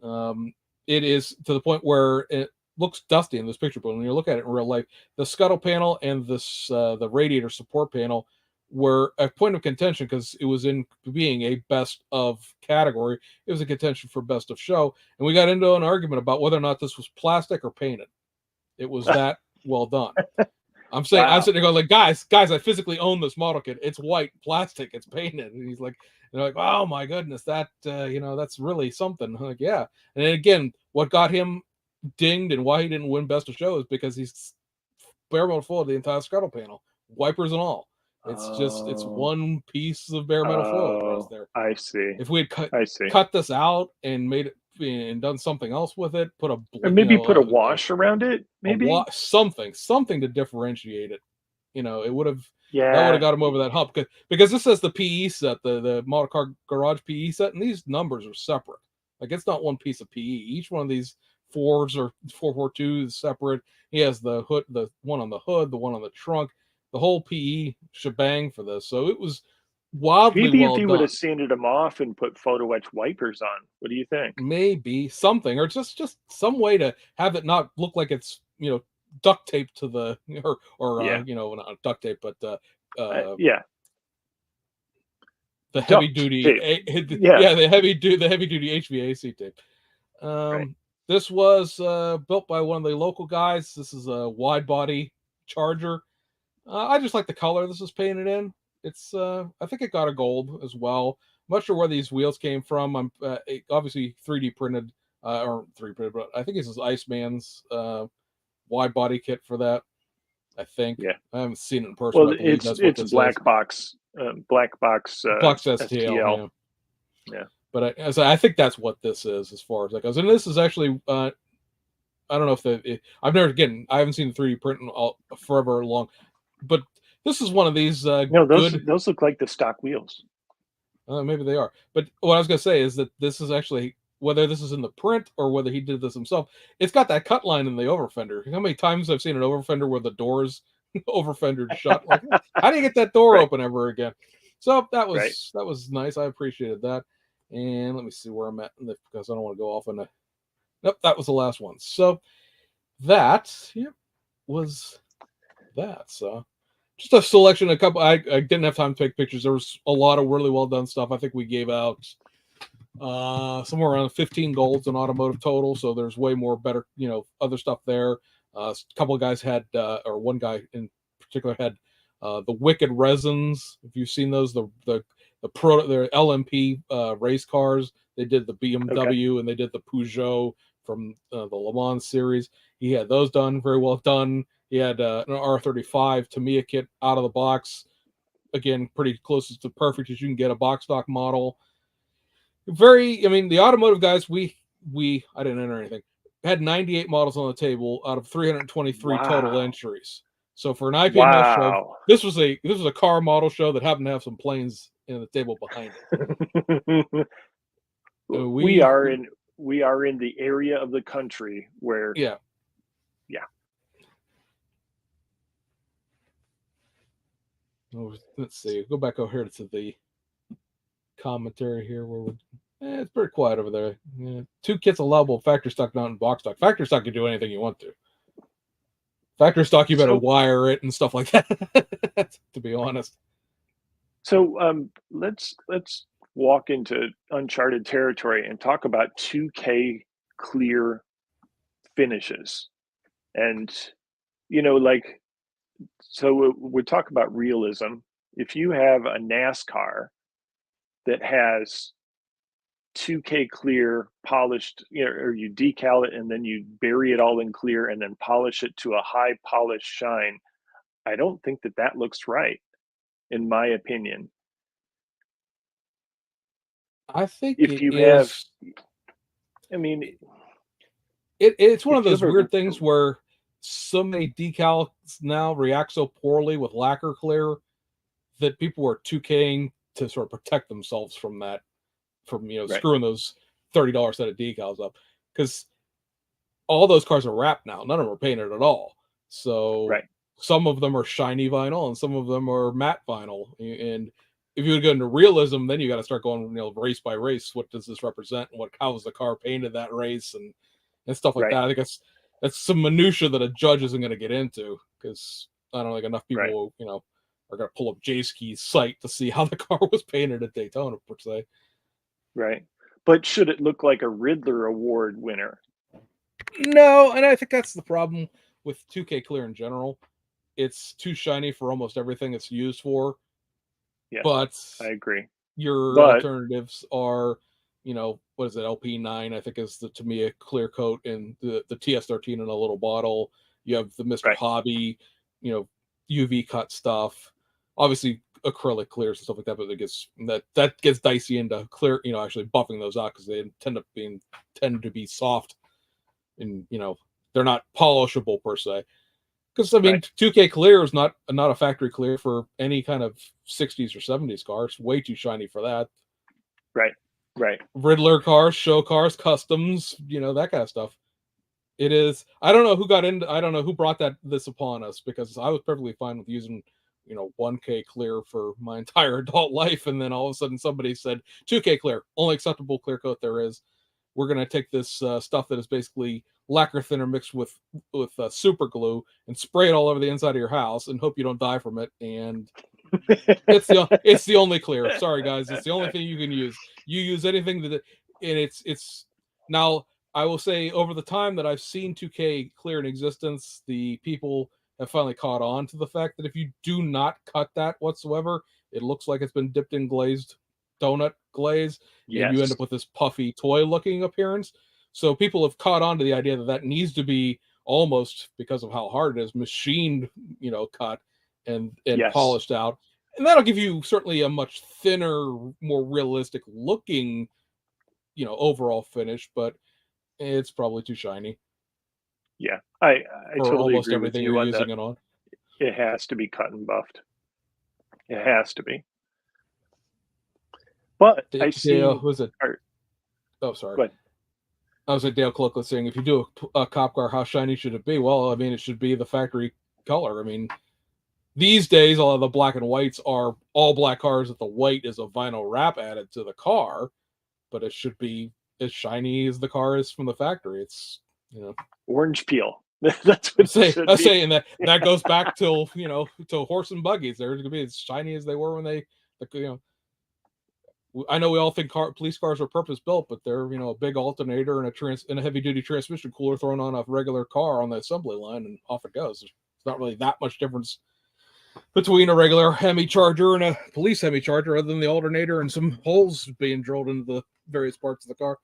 It is to the point where it looks dusty in this picture, but when you look at it in real life, the scuttle panel and this the radiator support panel were a point of contention because it was in being a best of category. It was a contention for best of show, and we got into an argument about whether or not this was plastic or painted. It was that well done. I'm saying, I'm sitting there going like, guys, I physically own this model kit. It's white plastic. It's painted. And he's like, they're like, oh my goodness, that, that's really something. I'm like, yeah. And then again, what got him dinged and why he didn't win best of show is because he's bare metal full of the entire scuttle panel, wipers and all. It's one piece of bare metal foil there. I see. If we had cut this out and made it and done something else with it, put a wash around it, maybe something to differentiate it. It would have that would have got him over that hump because this says the PE set, the model car garage PE set, and these numbers are separate. Like it's not one piece of PE. Each one of these 4s or 442 is separate. He has the hood, the one on the hood, the one on the trunk, the whole PE shebang for this. So it was wildly maybe well if he done. would have sanded them off and put photo etch wipers on. What do you think? Maybe something, or just some way to have it not look like it's duct tape to the not duct tape, but the heavy duty, the heavy duty HVAC tape. This was built by one of the local guys. This is a wide body Charger. I just like the color this is painted in. It's I think it got a gold as well. I'm not sure where these wheels came from. I'm obviously 3D printed or 3D printed, but I think this is Iceman's wide body kit for that. I think. Yeah, I haven't seen it in person. Well, it's black box, Box STL. Yeah. But I think that's what this is as far as that goes. And this is actually I don't know if I haven't seen the 3D print in forever long, but this is one of these. No, those look like the stock wheels. Maybe they are. But what I was going to say is that this is actually, whether this is in the print or whether he did this himself, it's got that cut line in the over fender. How many times I've seen an over fender where the door's over fendered shut? Like, how do you get that door open ever again? So that was nice. I appreciated that. And let me see where I'm at because I don't want to go off on a. Nope, that was the last one. So that was that. So just a selection, a couple. I didn't have time to take pictures. There was a lot of really well done stuff. I think we gave out somewhere around 15 golds in automotive total. So there's way more better, other stuff there. A couple of guys had, or one guy in particular had the Wicked resins. If you've seen those, the LMP race cars. They did the BMW and they did the Peugeot from the Le Mans series. He had those done, very well done. He had an R35 Tamiya kit out of the box. Again, pretty close to perfect as you can get a box stock model. The automotive guys, I didn't enter anything, had 98 models on the table out of 323 total entries. So for an IPMS show, this was a car model show that happened to have some planes in the table behind it. We are in the area of the country where let's see. Go back over here to the commentary here where it's pretty quiet over there. Yeah. 2 kits allowable, factory stock, not in box stock. Factory stock, you do anything you want to. Factory stock, you better wire it and stuff like that. To be honest. So let's walk into Uncharted Territory and talk about 2K clear finishes, and so we talk about realism. If you have a NASCAR that has 2K clear polished, or you decal it and then you bury it all in clear and then polish it to a high polish shine, I don't think that looks right, in my opinion. I think if you have, it's one of those weird things where so many decals now react so poorly with lacquer clear that people are 2K'ing to sort of protect themselves from that, from screwing those $30 set of decals up, because all those cars are wrapped now. None of them are painted at all. So some of them are shiny vinyl and some of them are matte vinyl. And if you would go into realism, then you got to start going, race by race. What does this represent? And how was the car painted that race and stuff like that? I think that's some minutia that a judge isn't going to get into, because I don't think enough people, are going to pull up J-Ski's site to see how the car was painted at Daytona, per se. Right. But should it look like a Riddler Award winner? No, and I think that's the problem with 2K Clear in general. It's too shiny for almost everything it's used for. Yeah, but I agree. Your alternatives are, what is it? LP9, I think, is the Tamiya clear coat, and the TS13 in a little bottle. You have the Mr. Hobby, UV cut stuff. Obviously, acrylic clears and stuff like that, but it gets that gets dicey into clear. Actually buffing those out, because they tend to be soft, and they're not polishable per se. Because 2K clear is not a factory clear for any kind of 60s or 70s car. It's way too shiny for that. Right. Riddler cars, show cars, customs, that kind of stuff. It is. I don't know who brought this upon us, because I was perfectly fine with using 1K clear for my entire adult life, and then all of a sudden somebody said 2K clear, only acceptable clear coat there is. We're going to take this stuff that is basically lacquer thinner mixed with super glue and spray it all over the inside of your house and hope you don't die from it. And It's the only clear. Sorry guys, it's the only thing you can use. You use anything that, and it's now. I will say over the time that I've seen 2K clear in existence, the people have finally caught on to the fact that if you do not cut that whatsoever, it looks like it's been dipped in glazed donut glaze, and you end Yes. up with this puffy toy looking appearance. So people have caught on to the idea that that needs to be almost, because of how hard it is, machined, cut and Yes. polished out, and that'll give you certainly a much thinner, more realistic looking, overall finish, but it's probably too shiny Yeah. I for totally almost agree with everything you're you on that. using it on. It has to be cut and buffed. It has to be. But I've Dale, seen. was it? Or, Oh, sorry. but I was at Dale Cluckless saying, if you do a cop car, how shiny should it be? Well, I mean, it should be the factory color. I mean, these days, all of the black and whites are all black cars that the white is a vinyl wrap added to the car, but it should be as shiny as the car is from the factory. It's, orange peel. That's what it should I be. say, and that goes back till to horse and buggies. They're going to be as shiny as they were when they, I know we all think police cars are purpose built, but they're a big alternator and a heavy duty transmission cooler thrown on a regular car on the assembly line, and off it goes. There's not really that much difference between a regular Hemi Charger and a police Hemi Charger, other than the alternator and some holes being drilled into the various parts of the car.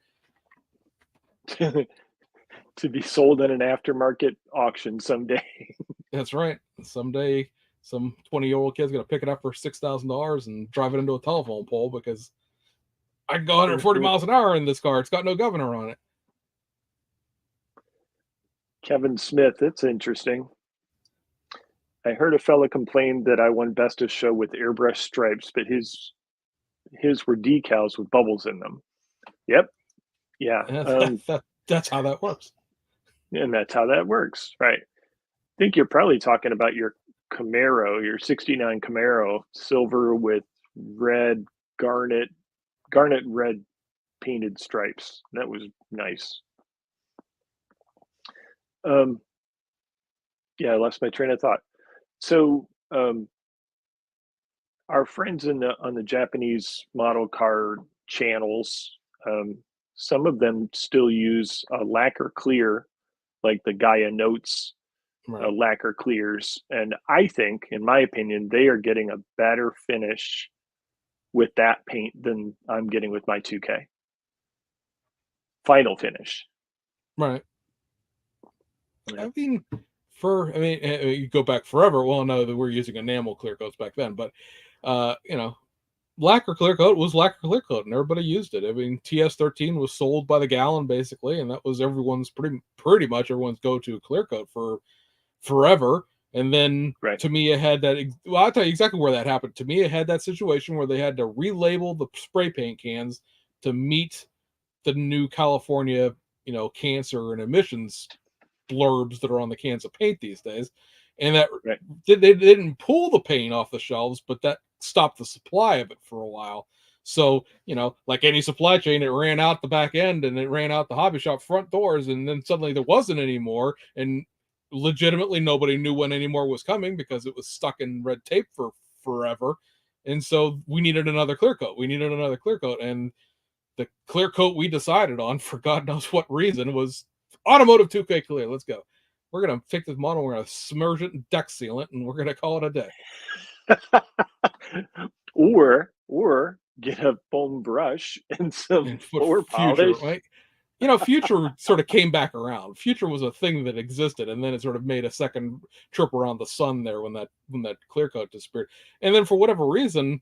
To be sold at an aftermarket auction someday. That's right. Someday, some 20-year-old kid's going to pick it up for $6,000 and drive it into a telephone pole because I can go 140 miles an hour in this car. It's got no governor on it. Kevin Smith, it's interesting. I heard a fella complain that I won best of show with airbrush stripes, but his were decals with bubbles in them. Yep. Yeah. That's how that works. And that's how that works. Right. I think you're probably talking about your Camaro, your 69 Camaro, silver with red, garnet red painted stripes. That was nice. Yeah, I lost my train of thought. So our friends on the Japanese model car channels, some of them still use lacquer clear, like the Gaia Notes lacquer clears, and I think, in my opinion, they are getting a better finish with that paint than I'm getting with my 2K final finish. Right. Yeah. I mean, you go back forever. Well, no, that we're using enamel clear coats back then, but lacquer clear coat was lacquer clear coat, and everybody used it. I mean, TS13 was sold by the gallon basically, and that was everyone's pretty much everyone's go-to clear coat for forever. And then Tamiya had that. Well, I'll tell you exactly where that happened. Tamiya had that situation where they had to relabel the spray paint cans to meet the new California, cancer and emissions blurbs that are on the cans of paint these days. And that they didn't pull the paint off the shelves, but that stopped the supply of it for a while. So, like any supply chain, it ran out the back end and it ran out the hobby shop front doors, and then suddenly there wasn't any more. And legitimately nobody knew when any more was coming because it was stuck in red tape for forever. And so we needed another clear coat. And the clear coat we decided on, for God knows what reason, was Automotive 2K Clear. Let's go. We're going to take this model, we're going to submerge it and deck seal it, and we're going to call it a day. or get a foam brush and some floor polish. Right? Future sort of came back around. Future was a thing that existed, and then it sort of made a second trip around the sun there when that clear coat disappeared. And then for whatever reason,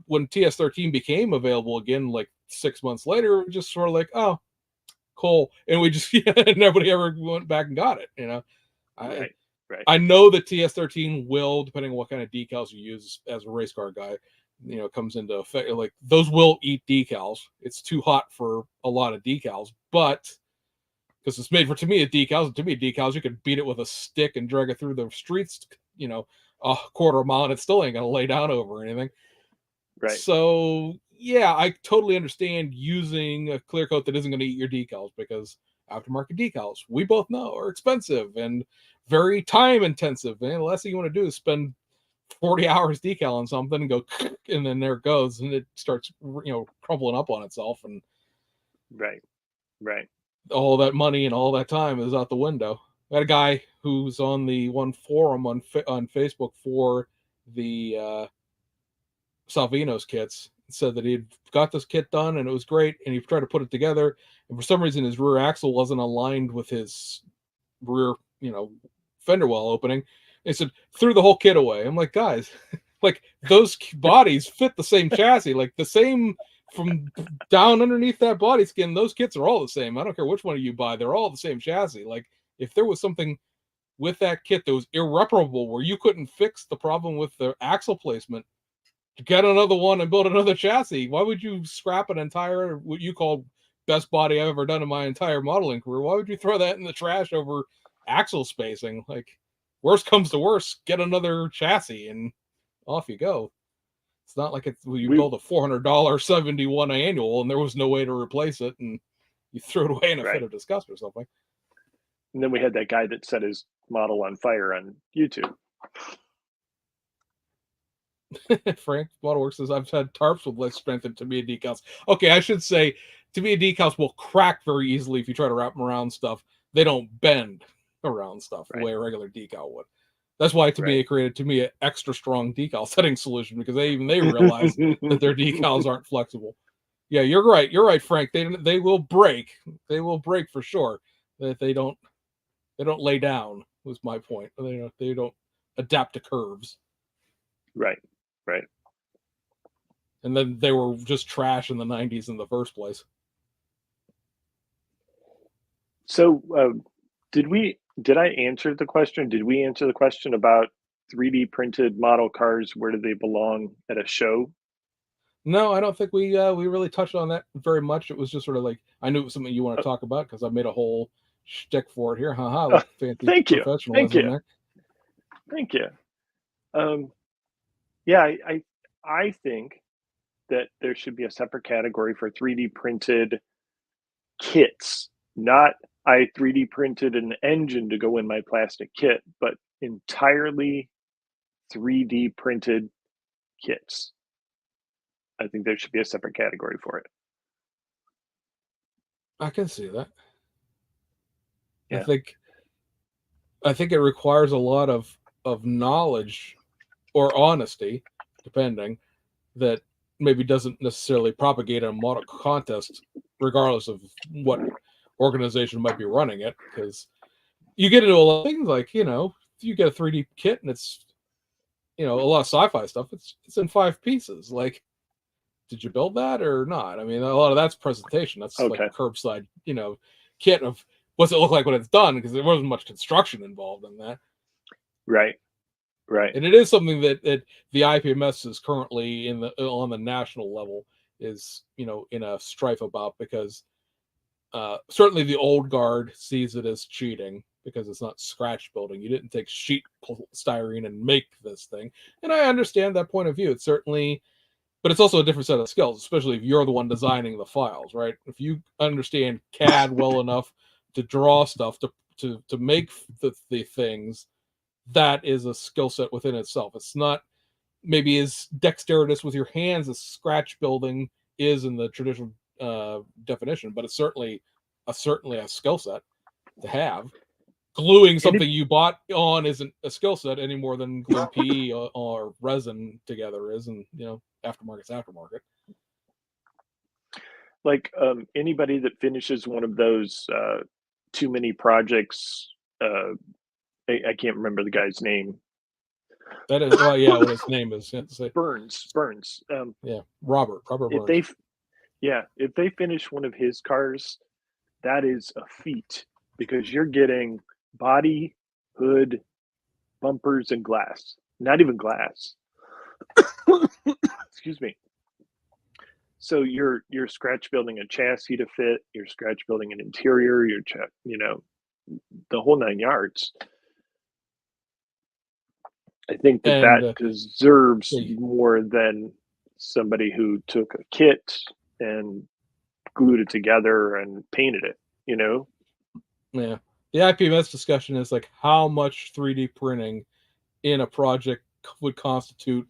when TS13 became available again, like 6 months later, just sort of like, oh, cool, and we just nobody ever went back and got it. Right. I know that TS13 will, depending on what kind of decals you use as a race car guy, comes into effect. Like those will eat decals. It's too hot for a lot of decals, but because it's made for Tamiya decals, and Tamiya decals, you could beat it with a stick and drag it through the streets, a quarter mile, and it still ain't gonna lay down over anything. Right. So yeah, I totally understand using a clear coat that isn't going to eat your decals, because aftermarket decals, we both know, are expensive and very time intensive. And the last thing you want to do is spend 40 hours decal on something and go, and then there it goes, and it starts, crumbling up on itself, and right. all that money and all that time is out the window. I had a guy who's on the one forum on Facebook for the Salvino's kits, said that he'd got this kit done and it was great, and he tried to put it together, and for some reason his rear axle wasn't aligned with his rear, fender well opening. He said, threw the whole kit away. I'm like, guys, like those bodies fit the same chassis, like the same from down underneath that body skin. Those kits are all the same. I don't care which one you buy; they're all the same chassis. Like if there was something with that kit that was irreparable, where you couldn't fix the problem with the axle placement, get another one and build another chassis. Why would you scrap an entire, what you call best body I've ever done in my entire modeling career? Why would you throw that in the trash over axle spacing? Like, worst comes to worst, get another chassis and off you go. It's not like you build a $400 71 annual and there was no way to replace it and you threw it away in a fit of disgust or something. And then we had that guy that set his model on fire on YouTube. Frank Modelworks says, I've had tarps with less strength than Tamiya decals. Okay, I should say Tamiya decals will crack very easily if you try to wrap them around stuff. They don't bend around stuff the way a regular decal would. That's why Tamiya created Tamiya extra strong decal setting solution, because they realize that their decals aren't flexible. Yeah, you're right. You're right, Frank. They will break. They will break for sure. That they don't lay down was my point. They don't adapt to curves. Right. And then they were just trash in the 90s in the first place. So did I answer the question? Did we answer the question about 3D printed model cars? Where do they belong at a show? No, I don't think we really touched on that very much. It was just sort of like, I knew it was something you want to talk about because I made a whole shtick for it here. Like fancy professionalism there. Thank you. Yeah, I think that there should be a separate category for 3D printed kits. Not I 3D printed an engine to go in my plastic kit, but entirely 3D printed kits. I think there should be a separate category for it. I can see that. Yeah. I think it requires a lot of knowledge or honesty, depending, that maybe doesn't necessarily propagate a model contest, regardless of what organization might be running it. Because you get into a lot of things like, you get a 3D kit and it's, a lot of sci-fi stuff. It's in 5 pieces. Like, did you build that or not? I mean, a lot of that's presentation. That's like a curbside, kit of what's it look like when it's done, because there wasn't much construction involved in that. Right. And it is something that the IPMS is currently on the national level is, in a strife about, because certainly the old guard sees it as cheating because it's not scratch building. You didn't take sheet styrene and make this thing. And I understand that point of view. It's certainly, but it's also a different set of skills, especially if you're the one designing the files, right? If you understand CAD well enough to draw stuff, to make the things, that is a skill set within itself. It's not maybe as dexterous with your hands as scratch building is in the traditional definition, but it's certainly a skill set to have. Gluing something you bought on isn't a skill set any more than gluing PE or resin together is, and aftermarket's aftermarket. Like anybody that finishes one of those too many projects, I can't remember the guy's name. That is, what his name is. Burns. Robert Burns. If they finish one of his cars, that is a feat, because you're getting body, hood, bumpers, and glass. Not even glass. Excuse me. So you're scratch building a chassis to fit. You're scratch building an interior. The whole 9 yards. I think that deserves more than somebody who took a kit and glued it together and painted it. Yeah. The IPMS discussion is like how much 3D printing in a project would constitute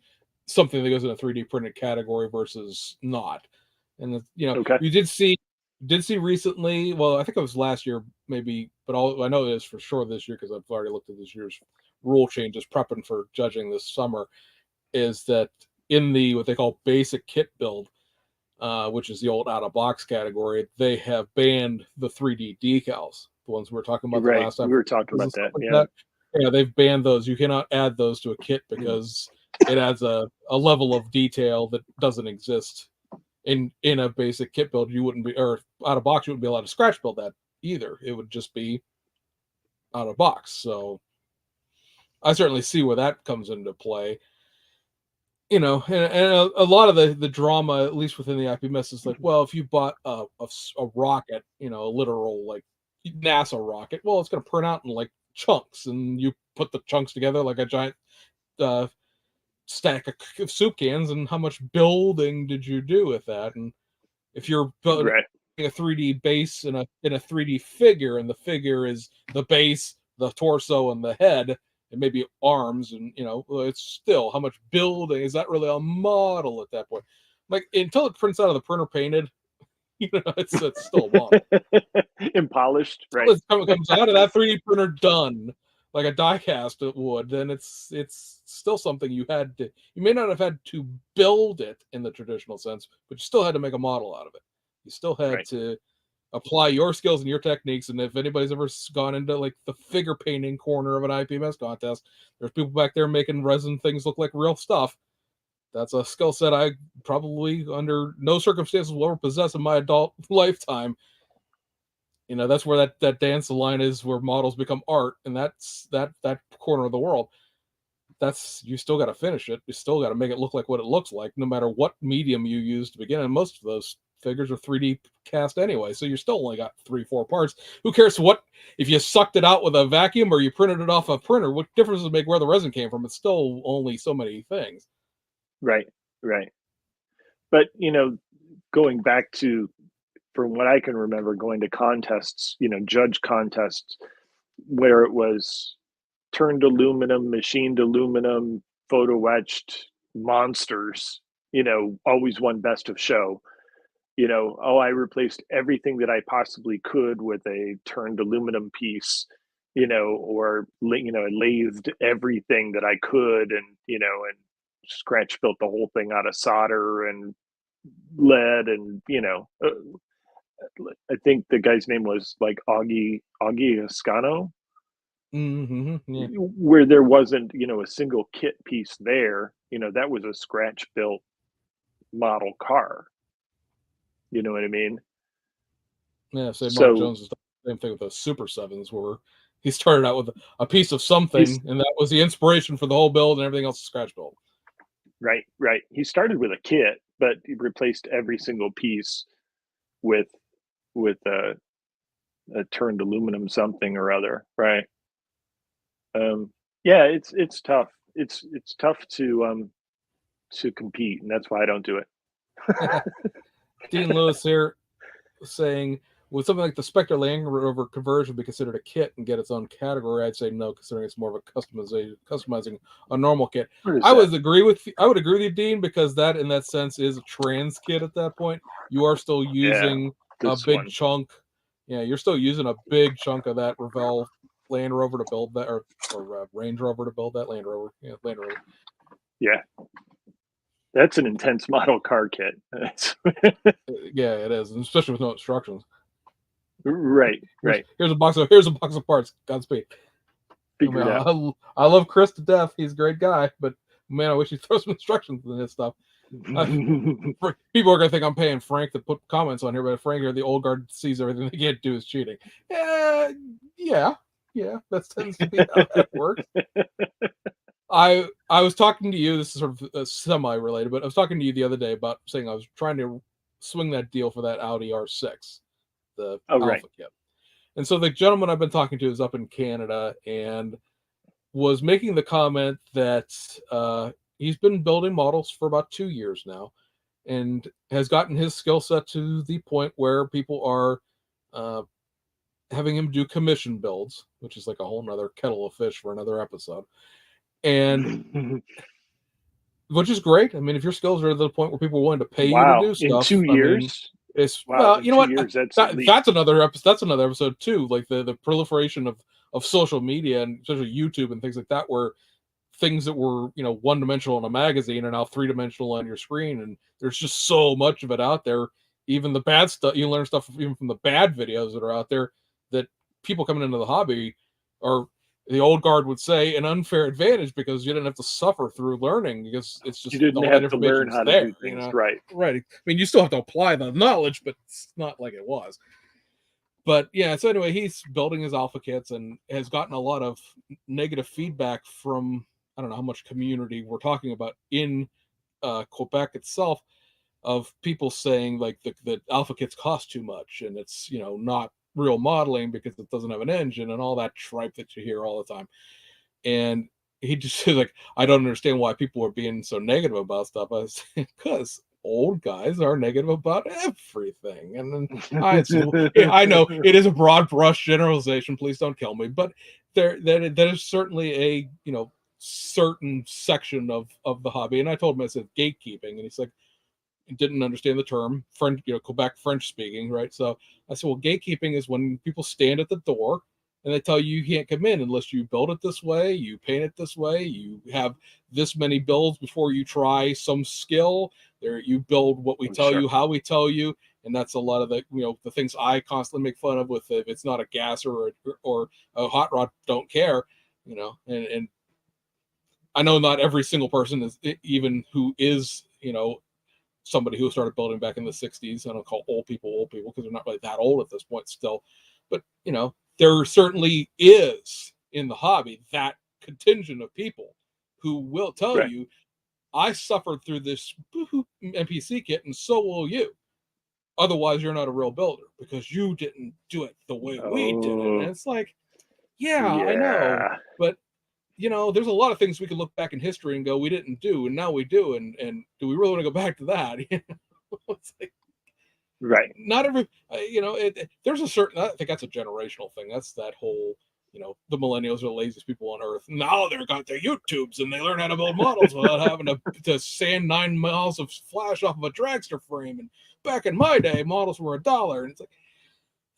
something that goes in a 3D printed category versus not. And Okay. you did see recently. Well, I think it was last year, maybe, but I know it is for sure this year because I've already looked at this year's rule changes, prepping for judging this summer. Is that in the what they call basic kit build, which is the old out of box category, they have banned the 3D decals, the ones we were talking about the last time. We were talking about that. Like Yeah. that. Yeah, they've banned those. You cannot add those to a kit because it adds a level of detail that doesn't exist in a basic kit build. You wouldn't be, or out of box, you wouldn't be allowed to scratch build that either. It would just be out of box. So I certainly see where that comes into play. And a lot of the drama, at least within the IPMS, is like, well, if you bought a rocket, a literal like NASA rocket, well, it's going to print out in like chunks, and you put the chunks together like a giant stack of soup cans. And how much building did you do with that? And if you're building a 3D base in a 3D figure, and the figure is the base, the torso, and the head, and maybe arms, and it's still how much building is that really a model at that point? Like until it prints out of the printer painted, it's still a model. Polished, right? It comes out of that 3D printer done like a die cast it would, then it's still something you may not have had to build it in the traditional sense, but you still had to make a model out of it. You still had to apply your skills and your techniques. And if anybody's ever gone into like the figure painting corner of an IPMS contest, there's people back there making resin things look like real stuff. That's a skill set I probably under no circumstances will ever possess in my adult lifetime. That's where that dance line is, where models become art, and that's that corner of the world. You still got to finish it. You still got to make it look like what it looks like, no matter what medium you use to begin. And most of those figures are 3D cast anyway, so you're still only got 3-4 parts. Who cares what if you sucked it out with a vacuum or you printed it off a printer? What difference does it make where the resin came from? It's still only so many things. Right. But going back to, from what I can remember, going to contests, judge contests where it was turned aluminum, machined aluminum, photo etched monsters, always won best of show. I replaced everything that I possibly could with a turned aluminum piece, or lathed everything that I could, and scratch built the whole thing out of solder and lead, and I think the guy's name was like Augie Ascano, Yeah. where there wasn't a single kit piece there. That was a scratch built model car. You know what I mean? Yeah, so Mark Jones is the same thing with the Super 7s, where he started out with a piece of something, and that was the inspiration for the whole build, and everything else is scratch built. Right. He started with a kit, but he replaced every single piece with a turned aluminum something or other. Right. Yeah, it's tough. It's tough to compete, and that's why I don't do it. Dean Lewis here saying, would something like the Spectre Land Rover conversion be considered a kit and get its own category? I'd say no, considering it's more of a customizing a normal kit. I would agree with you, Dean, because that in that sense is a trans kit at that point. You are still using a big chunk. Yeah, you're still using a big chunk of that Revell Land Rover to build that, or Range Rover to build that Land Rover. Yeah, Land Rover. Yeah. That's an intense model car kit. Yeah, it is, and especially with no instructions. Right. Here's a box of parts. Godspeed. I love Chris to death. He's a great guy, but man, I wish he'd throw some instructions in this stuff. People are gonna think I'm paying Frank to put comments on here, but Frank here, the old guard, sees everything they can't do is cheating. Yeah, that tends to be how that works. I was talking to you. This is sort of semi-related, but I was talking to you the other day about saying I was trying to swing that deal for that Audi R6, the Alpha kit. And so the gentleman I've been talking to is up in Canada and was making the comment that he's been building models for about 2 years now, and has gotten his skill set to the point where people are having him do commission builds, which is like a whole nother kettle of fish for another episode. And which is great. I mean, if your skills are to the point where people are willing to pay you to Wow. do In stuff, 2 years? it's Wow. well, In you know two what? years, that's elite. That's another episode. That's another episode too. Like the proliferation of social media and especially YouTube and things like that, where things that were one dimensional in a magazine are now 3-dimensional on your screen, and there's just so much of it out there. Even the bad stuff, you learn stuff even from the bad videos that are out there that people coming into the hobby are, the old guard would say, an unfair advantage because you didn't have to suffer through learning because it's You just didn't all that have to learn information's how to there. do things, right? Right. I mean, you still have to apply the knowledge, but it's not like it was. But yeah, so anyway, he's building his alpha kits and has gotten a lot of negative feedback from, I don't know how much community we're talking about in Quebec itself, of people saying like the alpha kits cost too much and it's not real modeling because it doesn't have an engine and all that tripe that you hear all the time. And he just said, like, I don't understand why people are being so negative about stuff. I was because old guys are negative about everything. And then I know it is a broad brush generalization. Please don't kill me, but there is certainly a certain section of the hobby. And I told him, I said gatekeeping, and he's like, didn't understand the term French, Quebec French speaking, right? So I said, well, gatekeeping is when people stand at the door and they tell you can't come in unless you build it this way, you paint it this way, you have this many builds before you try some skill. There, you build what we tell you, how we tell you, and that's a lot of the the things I constantly make fun of. With if it's not a gasser or a hot rod, don't care, and I know not every single person is even who is somebody who started building back in the 60s. I don't call old people because they're not really that old at this point still. But, there certainly is in the hobby that contingent of people who will tell you, I suffered through this NPC kit and so will you. Otherwise, you're not a real builder because you didn't do it the way we did it. And it's like, yeah, I know. But there's a lot of things we can look back in history and go, we didn't do, and now we do, and do we really want to go back to that? It's like, right. Not every, there's a certain. I think that's a generational thing. That's that whole, the millennials are the laziest people on earth. Now they've got their YouTubes and they learn how to build models without having to sand 9 miles of flash off of a dragster frame. And back in my day, models were $1, and it's like,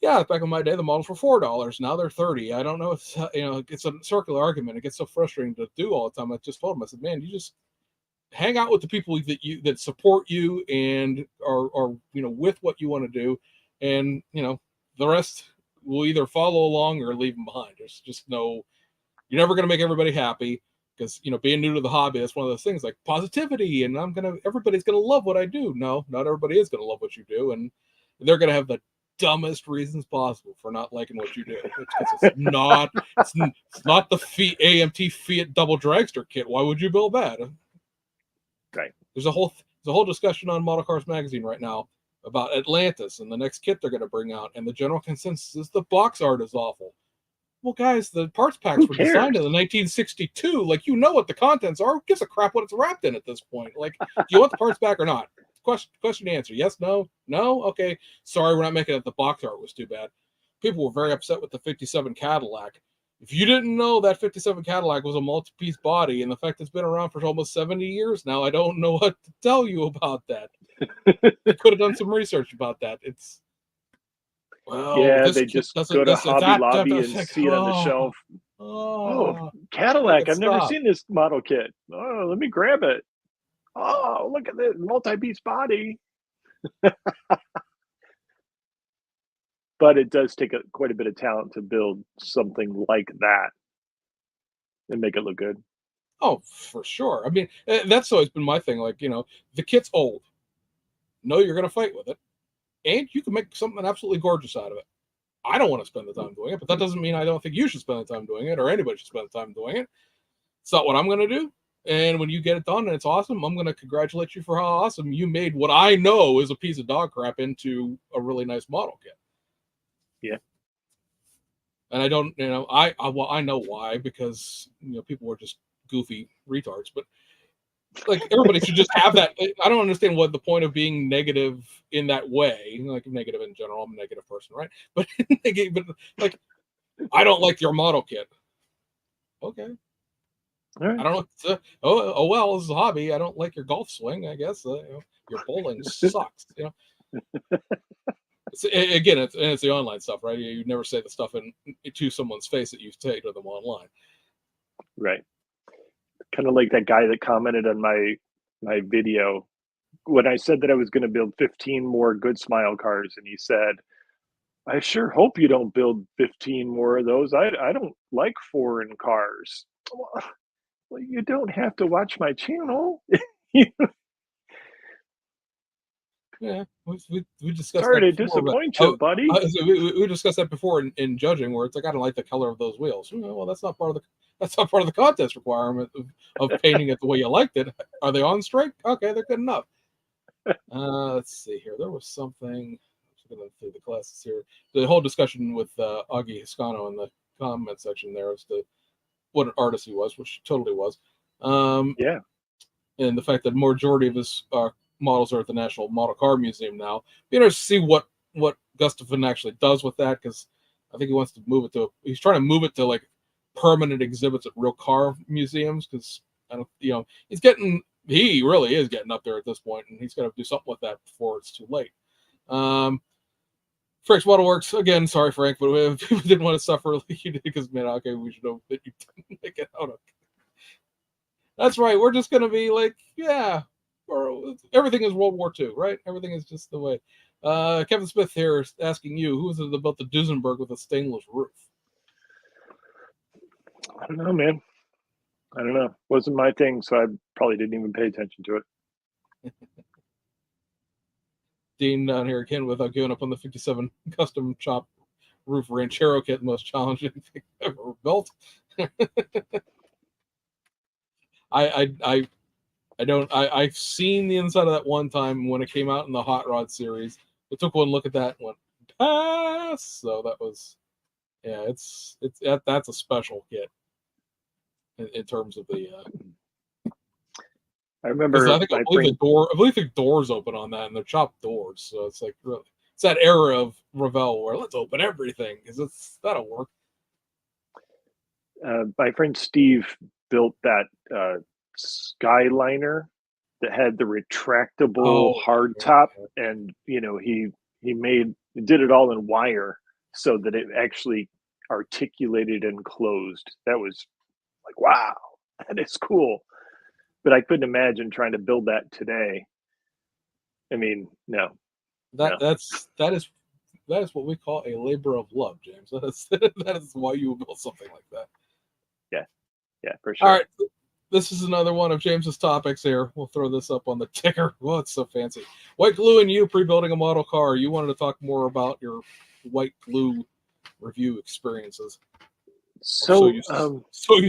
yeah, back in my day, the models were $4. Now they're 30. I don't know if it's a circular argument. It gets so frustrating to do all the time. I just told him, I said, man, you just hang out with the people that support you and are with what you want to do, and the rest will either follow along or leave them behind. There's just no, you're never going to make everybody happy because being new to the hobby, that's one of those things like positivity and everybody's going to love what I do. No, not everybody is going to love what you do, and they're going to have the dumbest reasons possible for not liking what you do. It's not the AMT Fiat double dragster kit. Why would you build that? Right. There's a whole discussion on Model Cars Magazine right now about Atlantis and the next kit they're going to bring out, and the general consensus is the box art is awful. Well, guys, the parts packs were designed in the 1962. Like, what the contents are. Who gives a crap what it's wrapped in at this point? Like, do you want the parts back or not? Question answer. Yes, no, no. Okay, sorry, we're not making it. The box art was too bad. People were very upset with the 57 Cadillac. If you didn't know that 57 Cadillac was a multi-piece body, and the fact it's been around for almost 70 years now, I don't know what to tell you about that. You could have done some research about that. It's they just go to Hobby Lobby and see it on the shelf. Oh, Cadillac! I've never seen this model kit. Oh, let me grab it. Oh, look at this multi-piece body. But it does take quite a bit of talent to build something like that and make it look good. Oh, for sure. I mean, that's always been my thing. Like, the kit's old. No, you're going to fight with it. And you can make something absolutely gorgeous out of it. I don't want to spend the time doing it, but that doesn't mean I don't think you should spend the time doing it or anybody should spend the time doing it. It's not what I'm going to do. And when you get it done and it's awesome, I'm going to congratulate you for how awesome you made what I know is a piece of dog crap into a really nice model kit. Yeah. And I don't, I know why, because, people were just goofy retards, but like everybody should just have that. I don't understand what the point of being negative in that way, like negative in general. I'm a negative person, right? But like, I don't like your model kit. Okay. All right. I don't know. Oh well, this is a hobby. I don't like your golf swing. I guess your bowling sucks. Again, it's the online stuff, right? You never say the stuff to someone's face that you say to them online. Right. Kind of like that guy that commented on my video when I said that I was going to build 15 more Good Smile cars, and he said, "I sure hope you don't build 15 more of those. I don't like foreign cars." Well, you don't have to watch my channel. Yeah, we discussed Sorry that to before. disappoint you, buddy. So we discussed that before in judging, where it's like I don't like the color of those wheels. Well, that's not part of the contest requirement of painting it the way you liked it. Are they on strike? Okay, they're good enough. Let's see here. There was something. I'm going through the classes here. The whole discussion with Augie Hiscano in the comment section there as to what an artist he was, which totally was. Yeah. And the fact that majority of his models are at the National Model Car Museum now. Be interested to see what Gustafson actually does with that, because I think he wants to move it to. He's trying to move it to like permanent exhibits at real car museums, because I don't, he really is getting up there at this point, and he's got to do something with that before it's too late. Frank's Model Works, again, sorry, Frank, but people didn't want to suffer like you did, because, man, okay, we should know that you didn't make it out. That's right, we're just going to be like, yeah, everything is World War II, right? Everything is just the way. Kevin Smith here is asking you, who is it about the Duesenberg with a stainless roof? I don't know, man. I don't know. Wasn't my thing, so I probably didn't even pay attention to it. Dean down here again without giving up on the 57 custom shop roof Ranchero kit, the most challenging thing I've ever built. I've seen the inside of that one time when it came out in the Hot Rod series. I took one look at that and went, pass. So that was, yeah, that's a special kit in terms of the. I remember. I believe the doors open on that, and they're chopped doors. So it's like really, it's that era of Revell where let's open everything, because that'll work. My friend Steve built that Skyliner that had the retractable hard top, and he did it all in wire so that it actually articulated and closed. That was like, wow, that is cool. But I couldn't imagine trying to build that today. I mean, no. That is what we call a labor of love, James. That is why you would build something like that. Yeah, for sure. All right, this is another one of James's topics here. We'll throw this up on the ticker. Oh, it's so fancy. White glue and you pre-building a model car. You wanted to talk more about your white glue review experiences. So you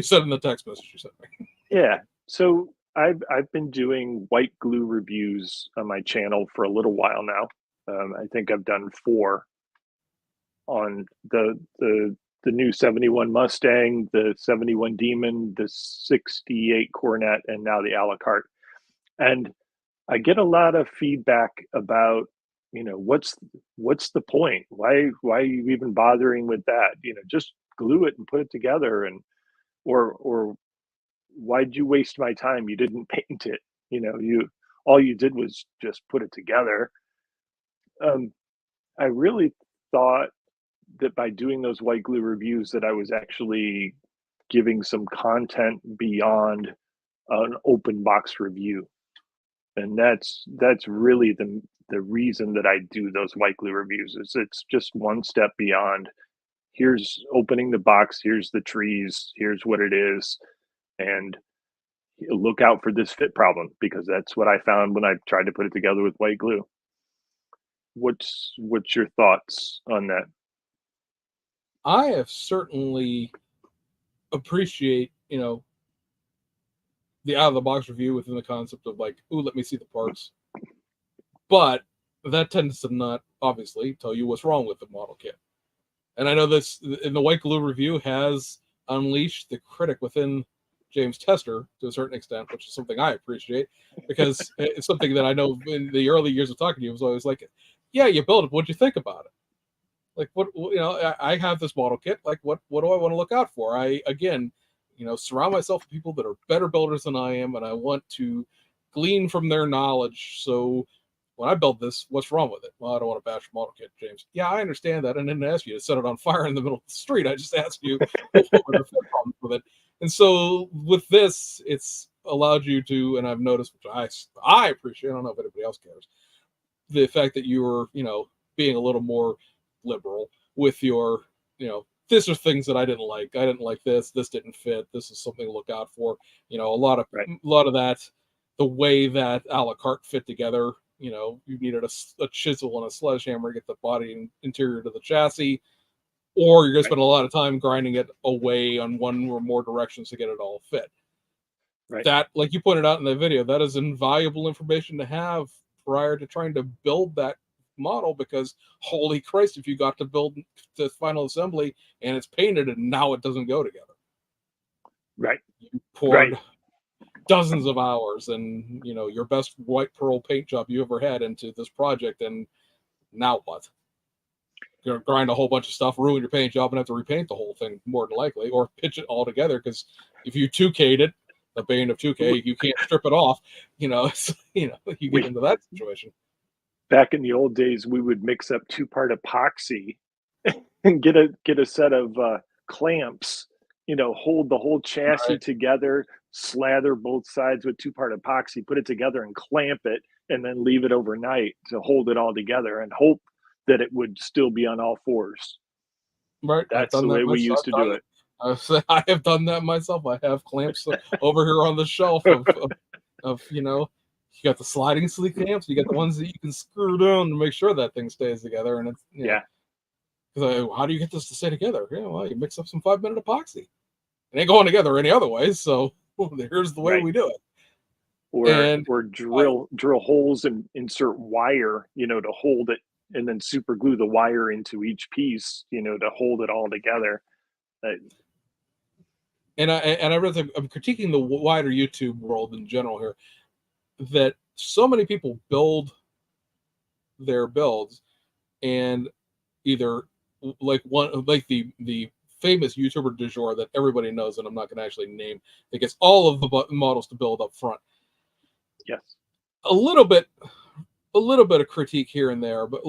said in the text message you sent me. Yeah. So I've been doing white glue reviews on my channel for a little while now. I think I've done 4 on the new 71 Mustang, the 71 Demon, the 68 Cornet, and now the a la carte. And I get a lot of feedback about, what's the point? Why are you even bothering with that? Just glue it and put it together, and or why'd you waste my time? You didn't paint it. All you did was just put it together. I really thought that by doing those white glue reviews that I was actually giving some content beyond an open box review. And that's really the reason that I do those white glue reviews. Is it's just one step beyond. Here's opening the box, here's the trees, here's what it is, and look out for this fit problem, because that's what I found when I tried to put it together with white glue. What's your thoughts on that? I have certainly appreciate, the out of the box review within the concept of like, ooh, let me see the parts. But that tends to not obviously tell you what's wrong with the model kit. And I know this in the white glue review has unleashed the critic within James Tester to a certain extent, which is something I appreciate, because it's something that I know in the early years of talking to you was always like, yeah, you built it. What'd you think about it? Like, I have this model kit. Like, what do I want to look out for? surround myself with people that are better builders than I am, and I want to glean from their knowledge. So when I build this, what's wrong with it? Well, I don't want to bash your model kit, James. Yeah, I understand that. I didn't ask you to set it on fire in the middle of the street. I just asked you what were the fit problems with it. And so with this, it's allowed you to, and I've noticed, which I appreciate, I don't know if anybody else cares, the fact that you were, being a little more liberal with your, these are things that I didn't like. I didn't like this. This didn't fit. This is something to look out for. A lot of that, the way that a la carte fit together. You needed a chisel and a sledgehammer to get the body and interior to the chassis, or you're going to spend a lot of time grinding it away on one or more directions to get it all fit. Right. That, like you pointed out in the video, that is invaluable information to have prior to trying to build that model, because holy Christ, if you got to build the final assembly and it's painted and now it doesn't go together. Right. You poured dozens of hours and your best white pearl paint job you ever had into this project, and now what? You're gonna grind a whole bunch of stuff, ruin your paint job, and have to repaint the whole thing more than likely, or pitch it all together, because if you 2K'd it, the bane of 2K, you can't strip it off. You get into that situation. Back in the old days, we would mix up 2-part epoxy and get a set of clamps, hold the whole chassis together, slather both sides with 2-part epoxy, put it together and clamp it, and then leave it overnight to hold it all together and hope that it would still be on all fours. Right. That's the way we used to do it. I have done that myself. I have clamps over here on the shelf of you got the sliding sleeve clamps, you got the ones that you can screw down to make sure that thing stays together. And it's because how do you get this to stay together? Yeah, well, you mix up some 5-minute epoxy. It ain't going together any other way. So here's the way we do it. Or drill holes and insert wire, to hold it, and then super glue the wire into each piece, to hold it all together. And I really, I'm critiquing the wider YouTube world in general here, that so many people build their builds, and either like the famous YouTuber du jour that everybody knows, and I'm not going to actually name, that gets all of the models to build up front. Yes. A little bit of critique here and there, but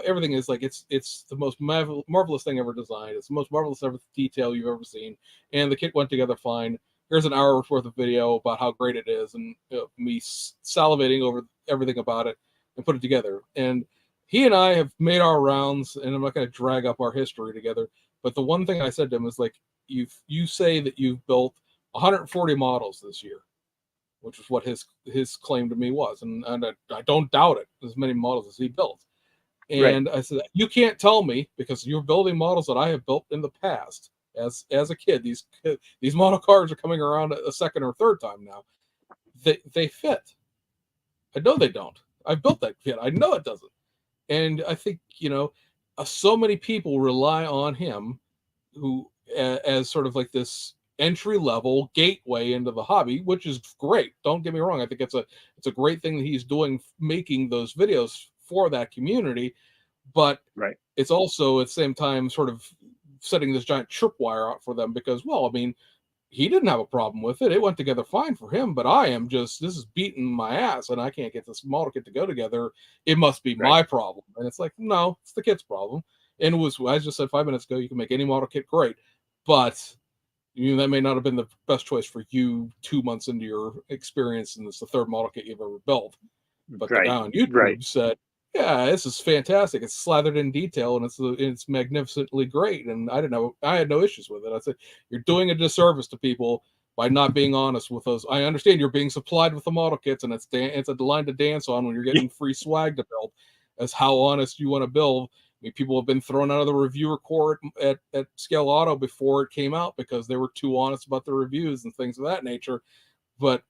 everything is like it's the most marvelous thing ever designed. It's the most marvelous detail you've ever seen, and the kit went together fine. Here's an hour's worth of video about how great it is, and me salivating over everything about it and put it together. And he and I have made our rounds, and I'm not going to drag up our history together, but the one thing I said to him is, like, you say that you've built 140 models this year, which is what his claim to me was. And I don't doubt it, as many models as he built. And I said, you can't tell me, because you're building models that I have built in the past as a kid. These model cars are coming around a second or third time now. They fit. I know they don't. I've built that kit. I know it doesn't. And I think, so many people rely on him who as sort of like this entry-level gateway into the hobby, which is great. Don't get me wrong. I think it's a great thing that he's doing, making those videos for that community. But it's also at the same time sort of setting this giant tripwire out for them, because, well, I mean, he didn't have a problem with it. It went together fine for him, but this is beating my ass, and I can't get this model kit to go together. It must be my problem. And it's like, no, it's the kit's problem. And it was, as I just said 5 minutes ago, you can make any model kit great, but that may not have been the best choice for you 2 months into your experience, and it's the third model kit you've ever built. But the guy on YouTube said, yeah, this is fantastic. It's slathered in detail, and it's magnificently great. And I had no issues with it. I said, you're doing a disservice to people by not being honest with those. I understand you're being supplied with the model kits, and it's a line to dance on when you're getting free swag to build, as how honest you want to build. I mean, people have been thrown out of the reviewer court at Scale Auto before it came out because they were too honest about the reviews and things of that nature. But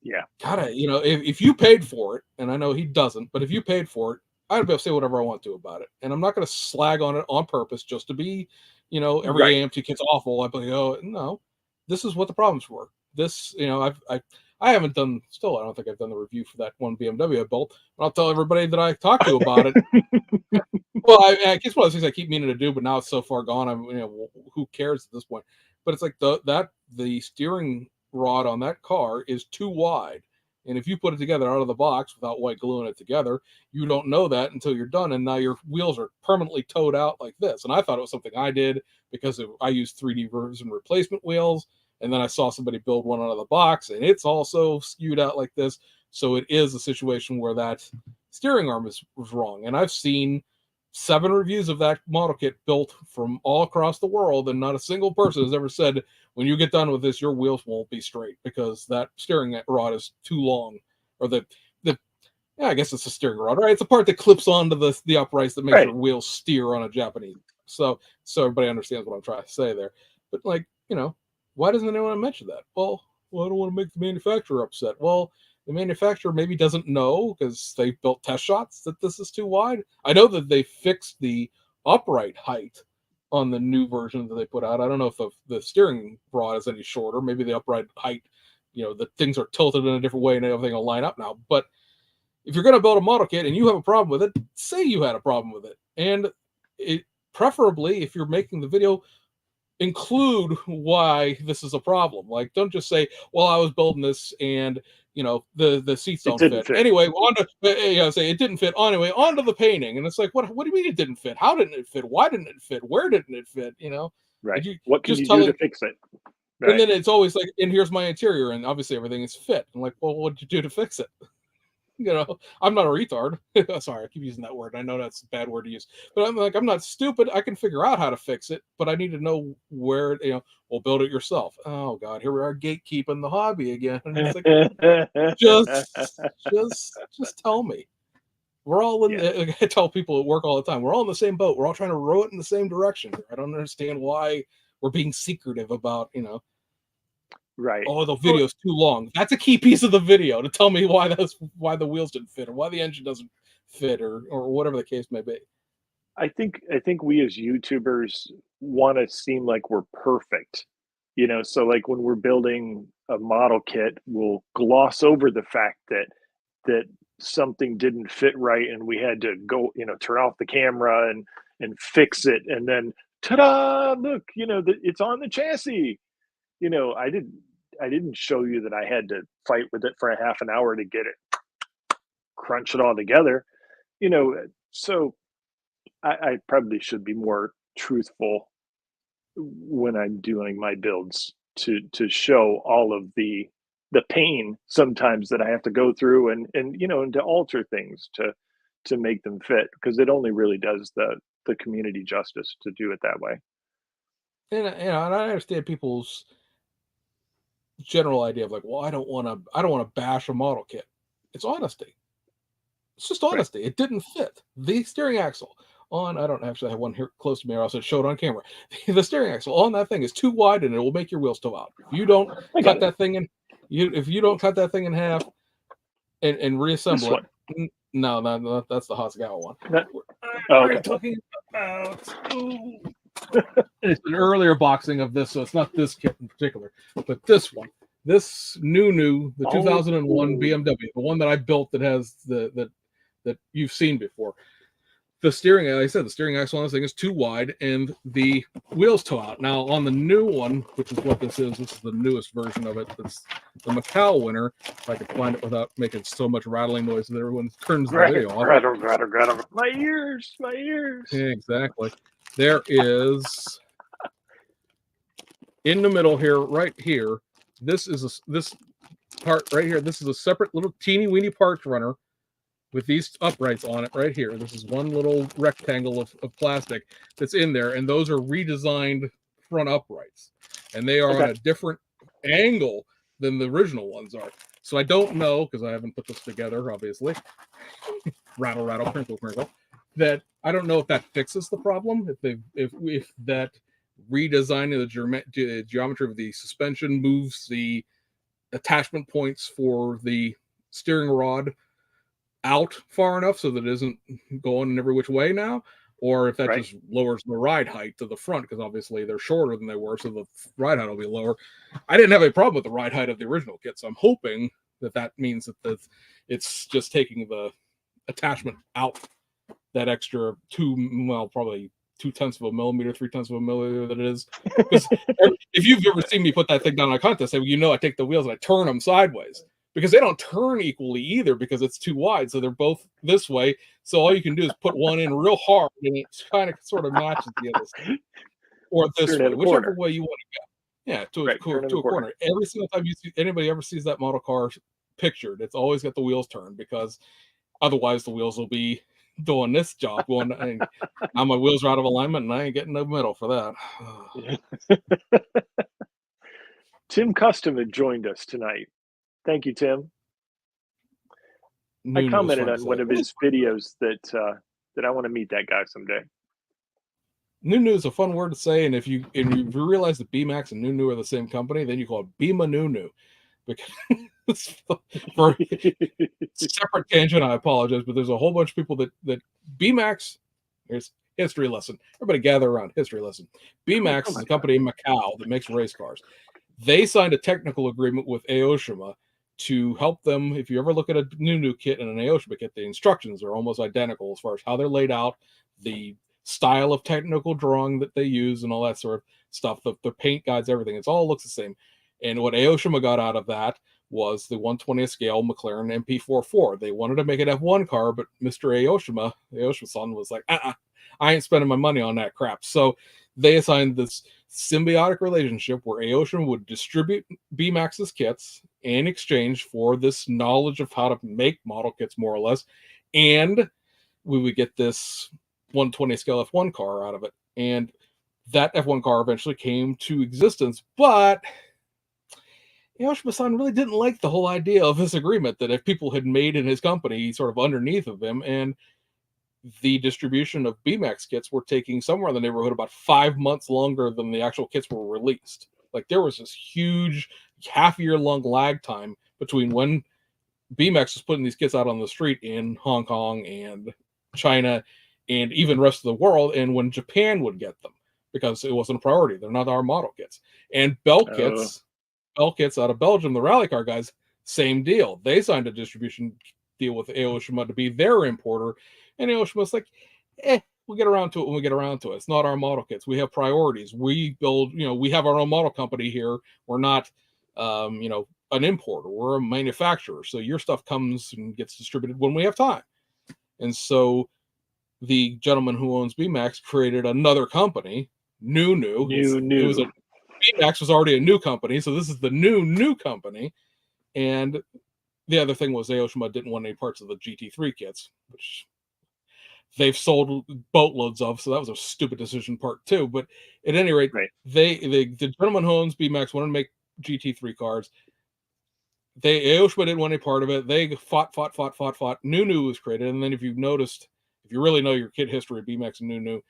if you paid for it, and I know he doesn't, but if you paid for it, I'd be able to say whatever I want to about it. And I'm not going to slag on it on purpose just to be, every AMT kit's awful. I'd be like, oh, no, this is what the problems were. This, I haven't done, still, I don't think I've done the review for that one BMW I built, but I'll tell everybody that I talk to about it. Well, I guess one of those things I keep meaning to do, but now it's so far gone. Who cares at this point? but it's like the steering rod on that car is too wide. And if you put it together out of the box without white gluing it together, you don't know that until you're done. And now your wheels are permanently towed out like this. And I thought it was something I did because I used 3D version replacement wheels. And then I saw somebody build one out of the box, and it's also skewed out like this. So it is a situation where that steering arm was wrong. And I've seen 7 reviews of that model kit built from all across the world, and not a single person has ever said, when you get done with this, your wheels won't be straight because that steering rod is too long. Or I guess it's a steering rod, right? It's a part that clips onto the uprights that makes your wheels steer on a Japanese. So everybody understands what I'm trying to say there. But why doesn't anyone mention that? Well, I don't want to make the manufacturer upset. Well, the manufacturer maybe doesn't know because they built test shots that this is too wide. I know that they fixed the upright height on the new version that they put out. I don't know if the steering rod is any shorter. Maybe the upright height, the things are tilted in a different way and everything will line up now. But if you're going to build a model kit and you have a problem with it, say you had a problem with it. And preferably, if you're making the video, include why this is a problem. Like, don't just say, well, I was building this and the seats don't fit. Anyway, say it didn't fit. Anyway, onto the painting. And it's like, what do you mean it didn't fit? How didn't it fit? Why didn't it fit? Where didn't it fit? Right. What can you do to fix it? Right. And then it's always like, and here's my interior, and obviously everything is fit. I'm like, well, what did you do to fix it? I'm not a retard. Sorry, I keep using that word. I know that's a bad word to use, but I'm not stupid. I can figure out how to fix it, but I need to know where. We'll build it yourself. Oh God, here we are gatekeeping the hobby again. And it's like, just tell me. We're all in. I tell people at work all the time. We're all in the same boat. We're all trying to row it in the same direction. I don't understand why we're being secretive about Right. Oh, the video's too long. That's a key piece of the video to tell me why the wheels didn't fit or why the engine doesn't fit or whatever the case may be. I think we as YouTubers want to seem like we're perfect. So like when we're building a model kit, we'll gloss over the fact that something didn't fit right and we had to go, turn off the camera and fix it, and then ta-da, look, it's on the chassis. I didn't show you that I had to fight with it for a half an hour to get it, crunch it all together, so I probably should be more truthful when I'm doing my builds to show all of the pain sometimes that I have to go through and to alter things to make them fit, because it only really does the community justice to do it that way. And and I understand people's general idea of like, well, I don't want to bash a model kit. It's honesty. It's just honesty. Right. It didn't fit. The steering axle on, I don't actually have one here close to me, or else it showed on camera. The steering axle on that thing is too wide and it will make your wheels toe out. If you don't cut that thing in, if you don't cut that thing in half and reassemble it, no, that's the hasegawa one. Okay. Talking about it's an earlier boxing of this, so it's not this kit in particular, but this one. This new the 2001 BMW, the one that I built that has that you've seen before. The steering, like I said, the steering axle on this thing is too wide and the wheels toe out. Now on the new one, which is what this is the newest version of it. That's the Macau winner. If I could find it without making so much rattling noise that everyone turns the video off. Rattle. My ears. Yeah, exactly. There is in the middle here, right here. This part right here. This is a separate little teeny weeny parts runner with these uprights on it right here. This is one little rectangle of plastic that's in there, and those are redesigned front uprights, and they are on a different angle than the original ones are. So I don't know, because I haven't put this together, obviously. Rattle, crinkle. That I don't know if that fixes the problem. If that redesigning the geometry of the suspension moves the attachment points for the steering rod out far enough so that it isn't going in every which way now, or if that just lowers the ride height to the front, because obviously they're shorter than they were, so the ride height will be lower. I didn't have a problem with the ride height of the original kit, so I'm hoping that means that it's just taking the attachment out that extra probably 0.2 millimeter, 0.3 millimeter that it is. Because if you've ever seen me put that thing down on a contest, you know I take the wheels and I turn them sideways because they don't turn equally either because it's too wide. So they're both this way. So all you can do is put one in real hard and it kind of sort of matches the other side. Or this way, whichever way you want to go. Yeah, to a corner. Every single time anybody ever sees that model car pictured, it's always got the wheels turned because otherwise the wheels will be doing this job. Now my wheels are out of alignment and I ain't getting no medal for that. Tim Custom had joined us tonight. Thank you, Tim. I commented on one of his videos that I want to meet that guy someday. Nunu is a fun word to say, and if you realize that BMAX and Nunu are the same company, then you call it Bima Nunu. Because for separate tangent, I apologize, but there's a whole bunch of people that BMAX. Here's history lesson. Everybody gather around. History lesson. BMAX is a company in Macau that makes race cars. They signed a technical agreement with Aoshima to help them. If you ever look at a Nunu kit and an Aoshima kit, the instructions are almost identical as far as how they're laid out, the style of technical drawing that they use and all that sort of stuff, the paint guides, everything. It all looks the same. And what Aoshima got out of that was the 1/20th scale McLaren MP44. They wanted to make an F1 car, but Mr. Aoshima-san was like, I ain't spending my money on that crap. So they assigned this symbiotic relationship where Aoshima would distribute BMAX's kits in exchange for this knowledge of how to make model kits, more or less. And we would get this 1/20 scale F1 car out of it. And that F1 car eventually came to existence, but Aoshima-san really didn't like the whole idea of this agreement that if people had made in his company sort of underneath of him, and the distribution of BMAX kits were taking somewhere in the neighborhood about 5 months longer than the actual kits were released. Like there was this huge half-year-long lag time between when BMAX was putting these kits out on the street in Hong Kong and China and even the rest of the world, and when Japan would get them because it wasn't a priority. They're not our model kits. And Bell kits out of Belgium, the rally car guys, same deal. They signed a distribution deal with Aoshima to be their importer, and Aoshima's like, we'll get around to it when we get around to it. It's not our model kits. We have priorities. We build, we have our own model company here. We're not, an importer. We're a manufacturer. So your stuff comes and gets distributed when we have time. And so the gentleman who owns BMAX created another company, Nunu. BMAX was already a new company, so this is the new company. And the other thing was Aoshima didn't want any parts of the GT3 kits, which they've sold boatloads of, so that was a stupid decision part two. But at any rate, the gentleman who owns BMAX wanted to make GT3 cars. Aoshima didn't want any part of it. They fought. Nunu was created, and then if you've noticed, if you really know your kit history of BMAX and Nunu,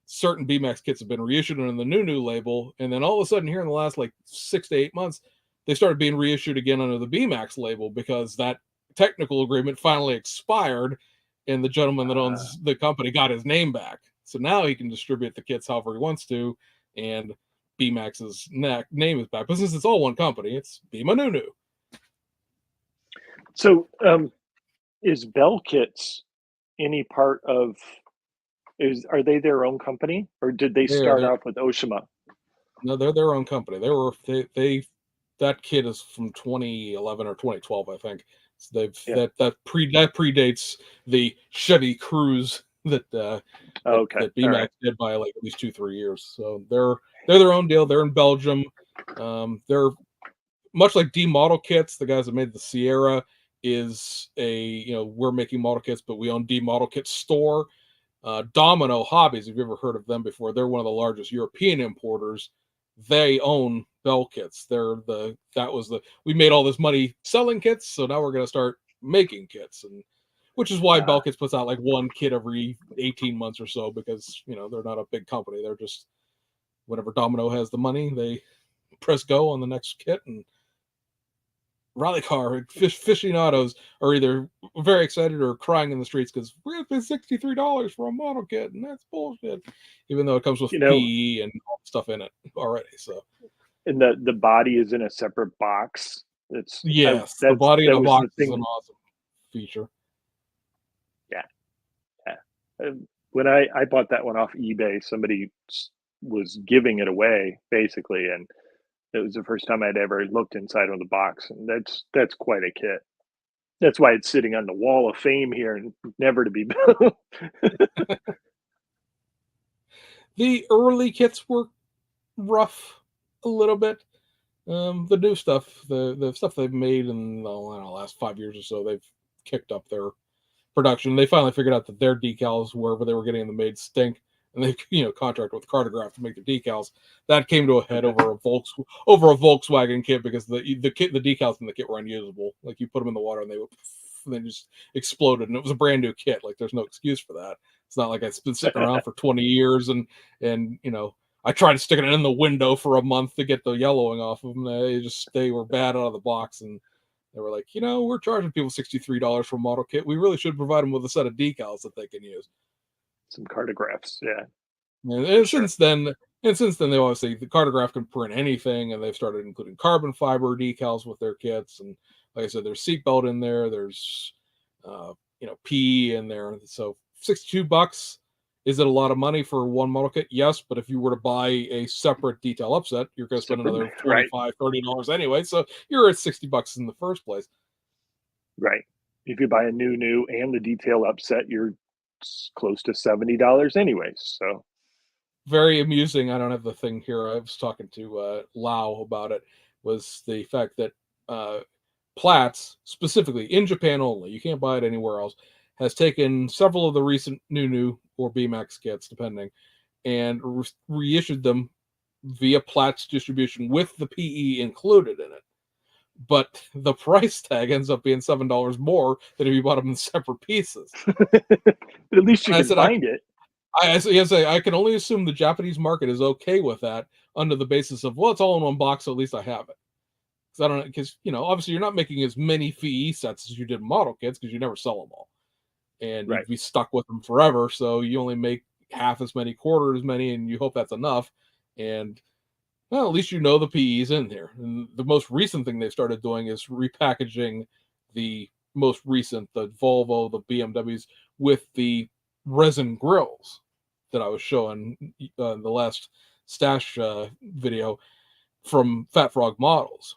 certain BMAX kits have been reissued under the Nunu label, and then all of a sudden here in the last 6 to 8 months, they started being reissued again under the BMAX label because that technical agreement finally expired, and the gentleman that owns the company got his name back. So now he can distribute the kits however he wants to, and BMAX's name is back. But since it's all one company, it's Bima Nunu. So is Bell Kits any part of, are they their own company, or did they start off with Aoshima? No, they're their own company. That kit is from 2011 or 2012, I think. So that predates the Chevy Cruze that BMAX did by at least 2-3 years. So they're their own deal. They're in Belgium. They're much like D Model Kits. The guys that made the Sierra is we're making model kits, but we own D Model Kit store. Domino Hobbies, if you've ever heard of them before, they're one of the largest European importers. They own Bell Kits. We made all this money selling kits, so now we're going to start making kits, and which is why Bell Kits puts out one kit every 18 months or so, because they're not a big company. They're just, whenever Domino has the money, they press go on the next kit, and rally car aficionados are either very excited or crying in the streets because we're going to pay $63 for a model kit, and that's bullshit, even though it comes with PE and all stuff in it already. So, and the body is in a separate box. The body of the box is an awesome feature. Yeah. when I bought that one off eBay, somebody was giving it away basically, and it was the first time I'd ever looked inside of the box, and that's quite a kit. That's why it's sitting on the wall of fame here and never to be built. The early kits were rough a little bit. The new stuff, the stuff they've made in the last 5 years or so, they've kicked up their production. They finally figured out that their decals, wherever they were getting them made, stink, and they contracted with Cartograph to make the decals. That came to a head over a Volkswagen kit because the decals in the kit were unusable. Like you put them in the water and they just exploded, and it was a brand new kit. Like there's no excuse for that. It's not like it's been sitting around for 20 years and I tried to stick it in the window for a month to get the yellowing off of them. They were bad out of the box, and they were like, we're charging people $63 for a model kit. We really should provide them with a set of decals that they can use. Some cartographs, yeah. And since then, they obviously the Cartograph can print anything, and they've started including carbon fiber decals with their kits. And like I said, there's seatbelt in there. There's PE in there. So $62. Is it a lot of money for one model kit? Yes, but if you were to buy a separate detail upset, you're going to spend another $25, $30 anyway. So you're at $60 in the first place. Right. If you buy a new and the detail upset, you're close to $70 anyways. So very amusing. I don't have the thing here. I was talking to Lau about it. Was the fact that Platts, specifically in Japan only, you can't buy it anywhere else, has taken several of the recent new or BMAX kits, depending, and reissued them via Platts distribution with the PE included in it. But the price tag ends up being $7 more than if you bought them in separate pieces. But at least you can find it. I can only assume the Japanese market is okay with that under the basis of, well, it's all in one box, so at least I have it. Because I don't know, because obviously you're not making as many FE sets as you did model kits because you never sell them all, and you'd be stuck with them forever. So you only make half as many, quarter as many, and you hope that's enough. And well, at least the PE's in there. And the most recent thing they started doing is repackaging the most recent, the Volvo, the BMWs, with the resin grills that I was showing the last stash video from Fat Frog Models.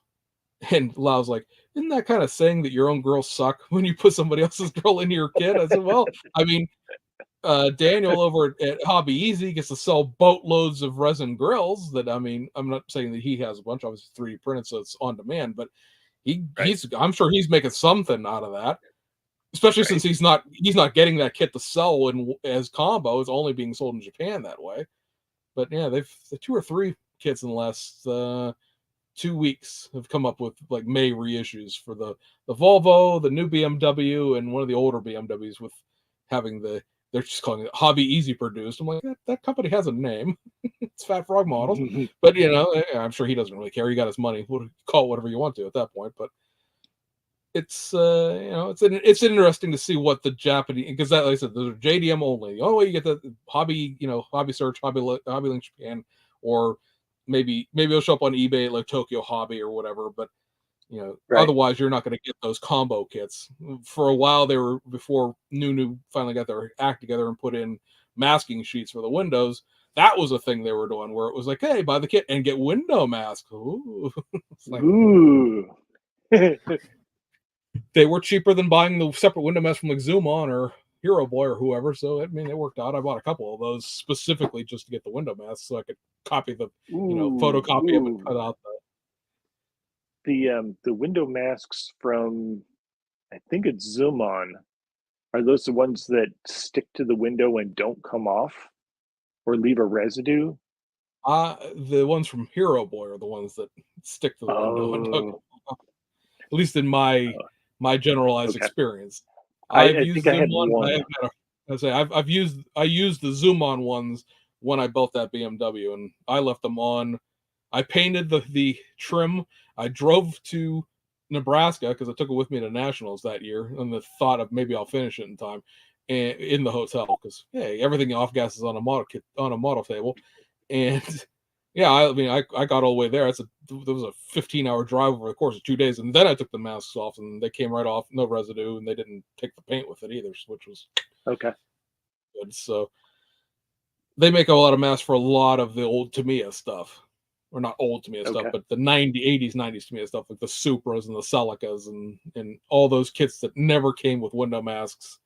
And Lau's like, isn't that kind of saying that your own girls suck when you put somebody else's girl into your kit? I said, well, I mean, Daniel over at Hobby Easy gets to sell boatloads of resin grills that, I mean, I'm not saying that he has a bunch, obviously 3D printed, so it's on demand, but I'm sure he's making something out of that, especially since he's not getting that kit to sell as combo. It's only being sold in Japan that way. But yeah, they've 2 or 3 kits in the last 2 weeks have come up with like May reissues for the Volvo, the new BMW, and one of the older BMWs with having they're just calling it Hobby Easy produced. I'm like, that company has a name. It's Fat Frog Models. But I'm sure he doesn't really care. He got his money. Call it whatever you want to at that point. But it's it's interesting to see what the Japanese, because that, like I said, those are JDM only. The only way you get the Hobby, Hobby Search, Hobby Link Japan, or maybe it'll show up on eBay like Tokyo Hobby or whatever. But otherwise you're not going to get those combo kits. For a while, they were, before new finally got their act together and put in masking sheets for the windows. That was a thing they were doing, where it was like, hey, buy the kit and get window mask. Ooh. Like, ooh. They were cheaper than buying the separate window mask from like Zoom On or Hero Boy or whoever. So I mean, it worked out. I bought a couple of those specifically just to get the window mask, so I could copy the photocopy of it, cut out the window masks from, I think it's Zoom On. Are those the ones that stick to the window and don't come off or leave a residue? The ones from Hero Boy are the ones that stick to the window and don't come off. At least in my generalized experience. I think I had one. I used the Zoom On ones when I built that BMW, and I left them on. I painted the trim. I drove to Nebraska because I took it with me to Nationals that year, and the thought of maybe I'll finish it in time, and in the hotel, because hey, everything off gas is on a model table, and yeah, I mean, I got all the way there. There was a 15-hour drive over the course of 2 days, and then I took the masks off, and they came right off, no residue, and they didn't take the paint with it either, which was okay. Good. So they make a lot of masks for a lot of the old Tamiya stuff. Or not old Tamiya stuff, Okay. but the 80s, 90s Tamiya stuff, like the Supras and the Celicas and all those kits that never came with window masks.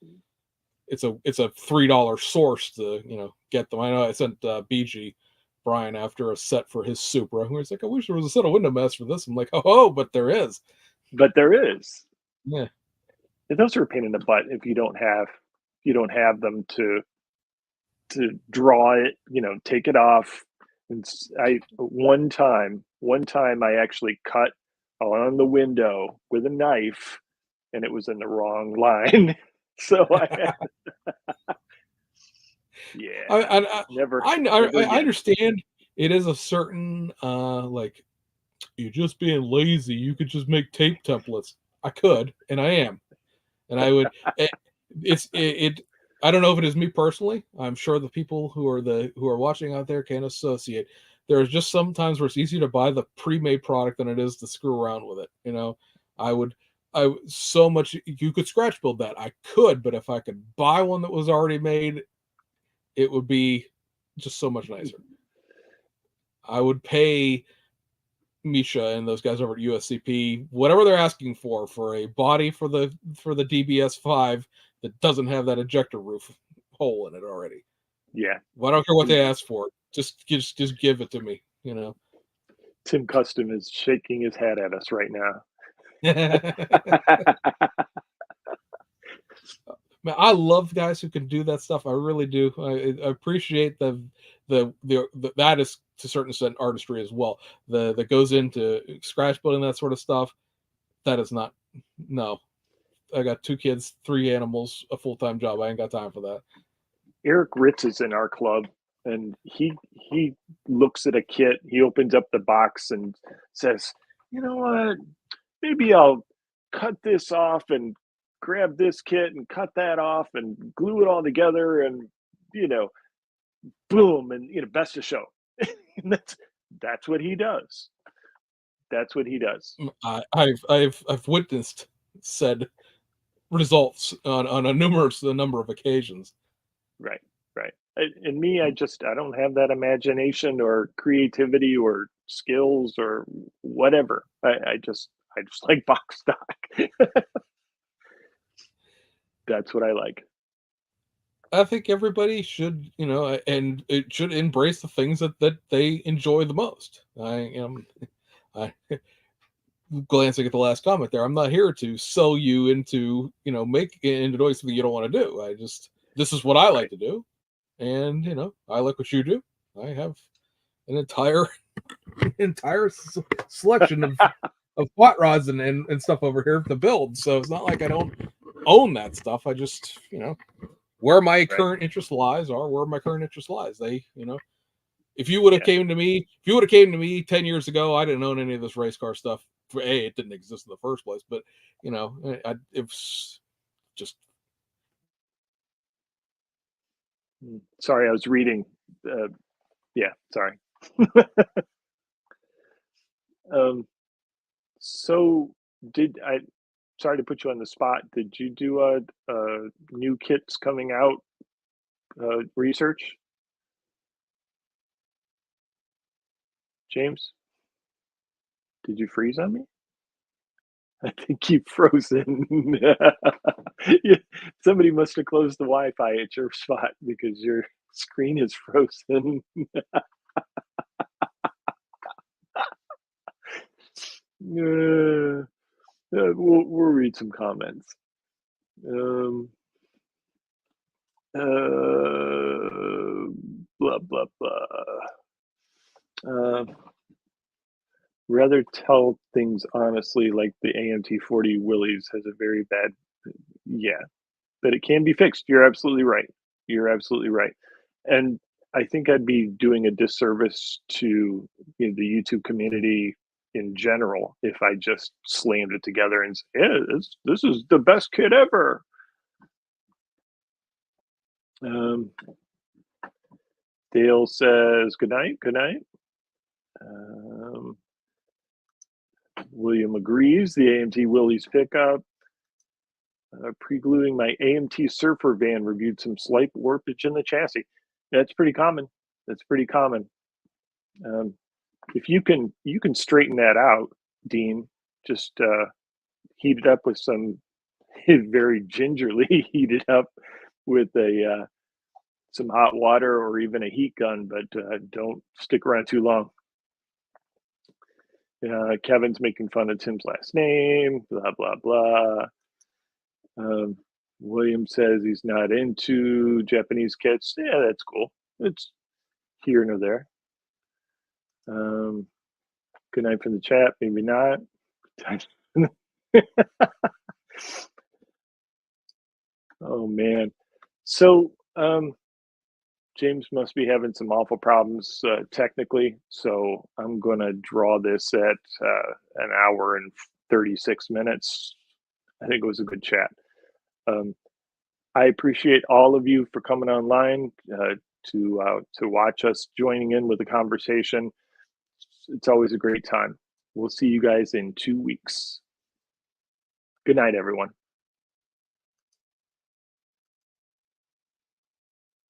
It's a $3 source to get them. I know I sent BG Brian after a set for his Supra, who was like, I wish there was a set of window masks for this. I'm like, oh, but there is. But there is. Yeah. Those are a pain in the butt if you don't have them to draw it, take it off. And one time I actually cut on the window with a knife, and it was in the wrong line. So I never understand it is a certain like you're just being lazy. You could just make tape templates. I could, and I am, and I would. It I don't know if it is me personally. I'm sure the people who are watching out there can associate. There's just sometimes where it's easier to buy the pre-made product than it is to screw around with it. I so much you could scratch build that. I could, but if I could buy one that was already made, it would be just so much nicer. I would pay Misha and those guys over at USCP whatever they're asking for a body for the DBS5 that doesn't have that ejector roof hole in it already. Yeah. Well, I don't care what they ask for. Just give it to me, Tim Custom is shaking his head at us right now. Man, I love guys who can do that stuff. I really do. I appreciate the that is to a certain extent artistry as well. That goes into scratch building, that sort of stuff. That is not. No, I got 2 kids, 3 animals, a full-time job. I ain't got time for that. Eric Ritz is in our club, and he looks at a kit. He opens up the box and says, "You know what? Maybe I'll cut this off and grab this kit and cut that off and glue it all together, and boom, and best of show." And that's what he does. That's what he does. I've witnessed said results on a number of occasions. Right. And me, I don't have that imagination or creativity or skills or whatever. I just like box stock. That's what I like. I think everybody should, and it should embrace the things that they enjoy the most. I glancing at the last comment there. I'm not here to sell you into, into doing something you don't want to do. This is what I like to do, and I like what you do. I have an entire selection of hot rods and stuff over here to build. So it's not like I don't own that stuff. I just, where my current interest lies are where my current interest lies. They, if you would have came to me 10 years ago, I didn't own any of this race car stuff. For it didn't exist in the first place, but it's just. Sorry, I was reading. Sorry. So sorry to put you on the spot. Did you do a new kits coming out research, James? Did you freeze on me? I think you frozen. Somebody must have closed the Wi-Fi at your spot because your screen is frozen. We'll read some comments. Blah blah blah. Rather tell things honestly, like the AMT 40 Willys has a very bad, but it can be fixed. You're absolutely right. And I think I'd be doing a disservice to the YouTube community in general if I just slammed it together and said, yeah, this is the best kit ever. Dale says good night. William agrees. The AMT Willys pickup. Pre-gluing my AMT Surfer van reviewed some slight warpage in the chassis. That's pretty common. That's pretty common. If you can straighten that out, Dean, just heat it up with some very gingerly heat it up with a some hot water or even a heat gun, but don't stick around too long. Kevin's making fun of Tim's last name, blah blah blah. Um, William says he's not into Japanese kits. Yeah, that's cool. It's here nor there. Good night from the chat. Maybe not. Oh man. So James must be having some awful problems technically. So I'm going to draw this at an hour and 36 minutes. I think it was a good chat. I appreciate all of you for coming online to watch us joining in with the conversation. It's always a great time. We'll see you guys in 2 weeks. Good night, everyone.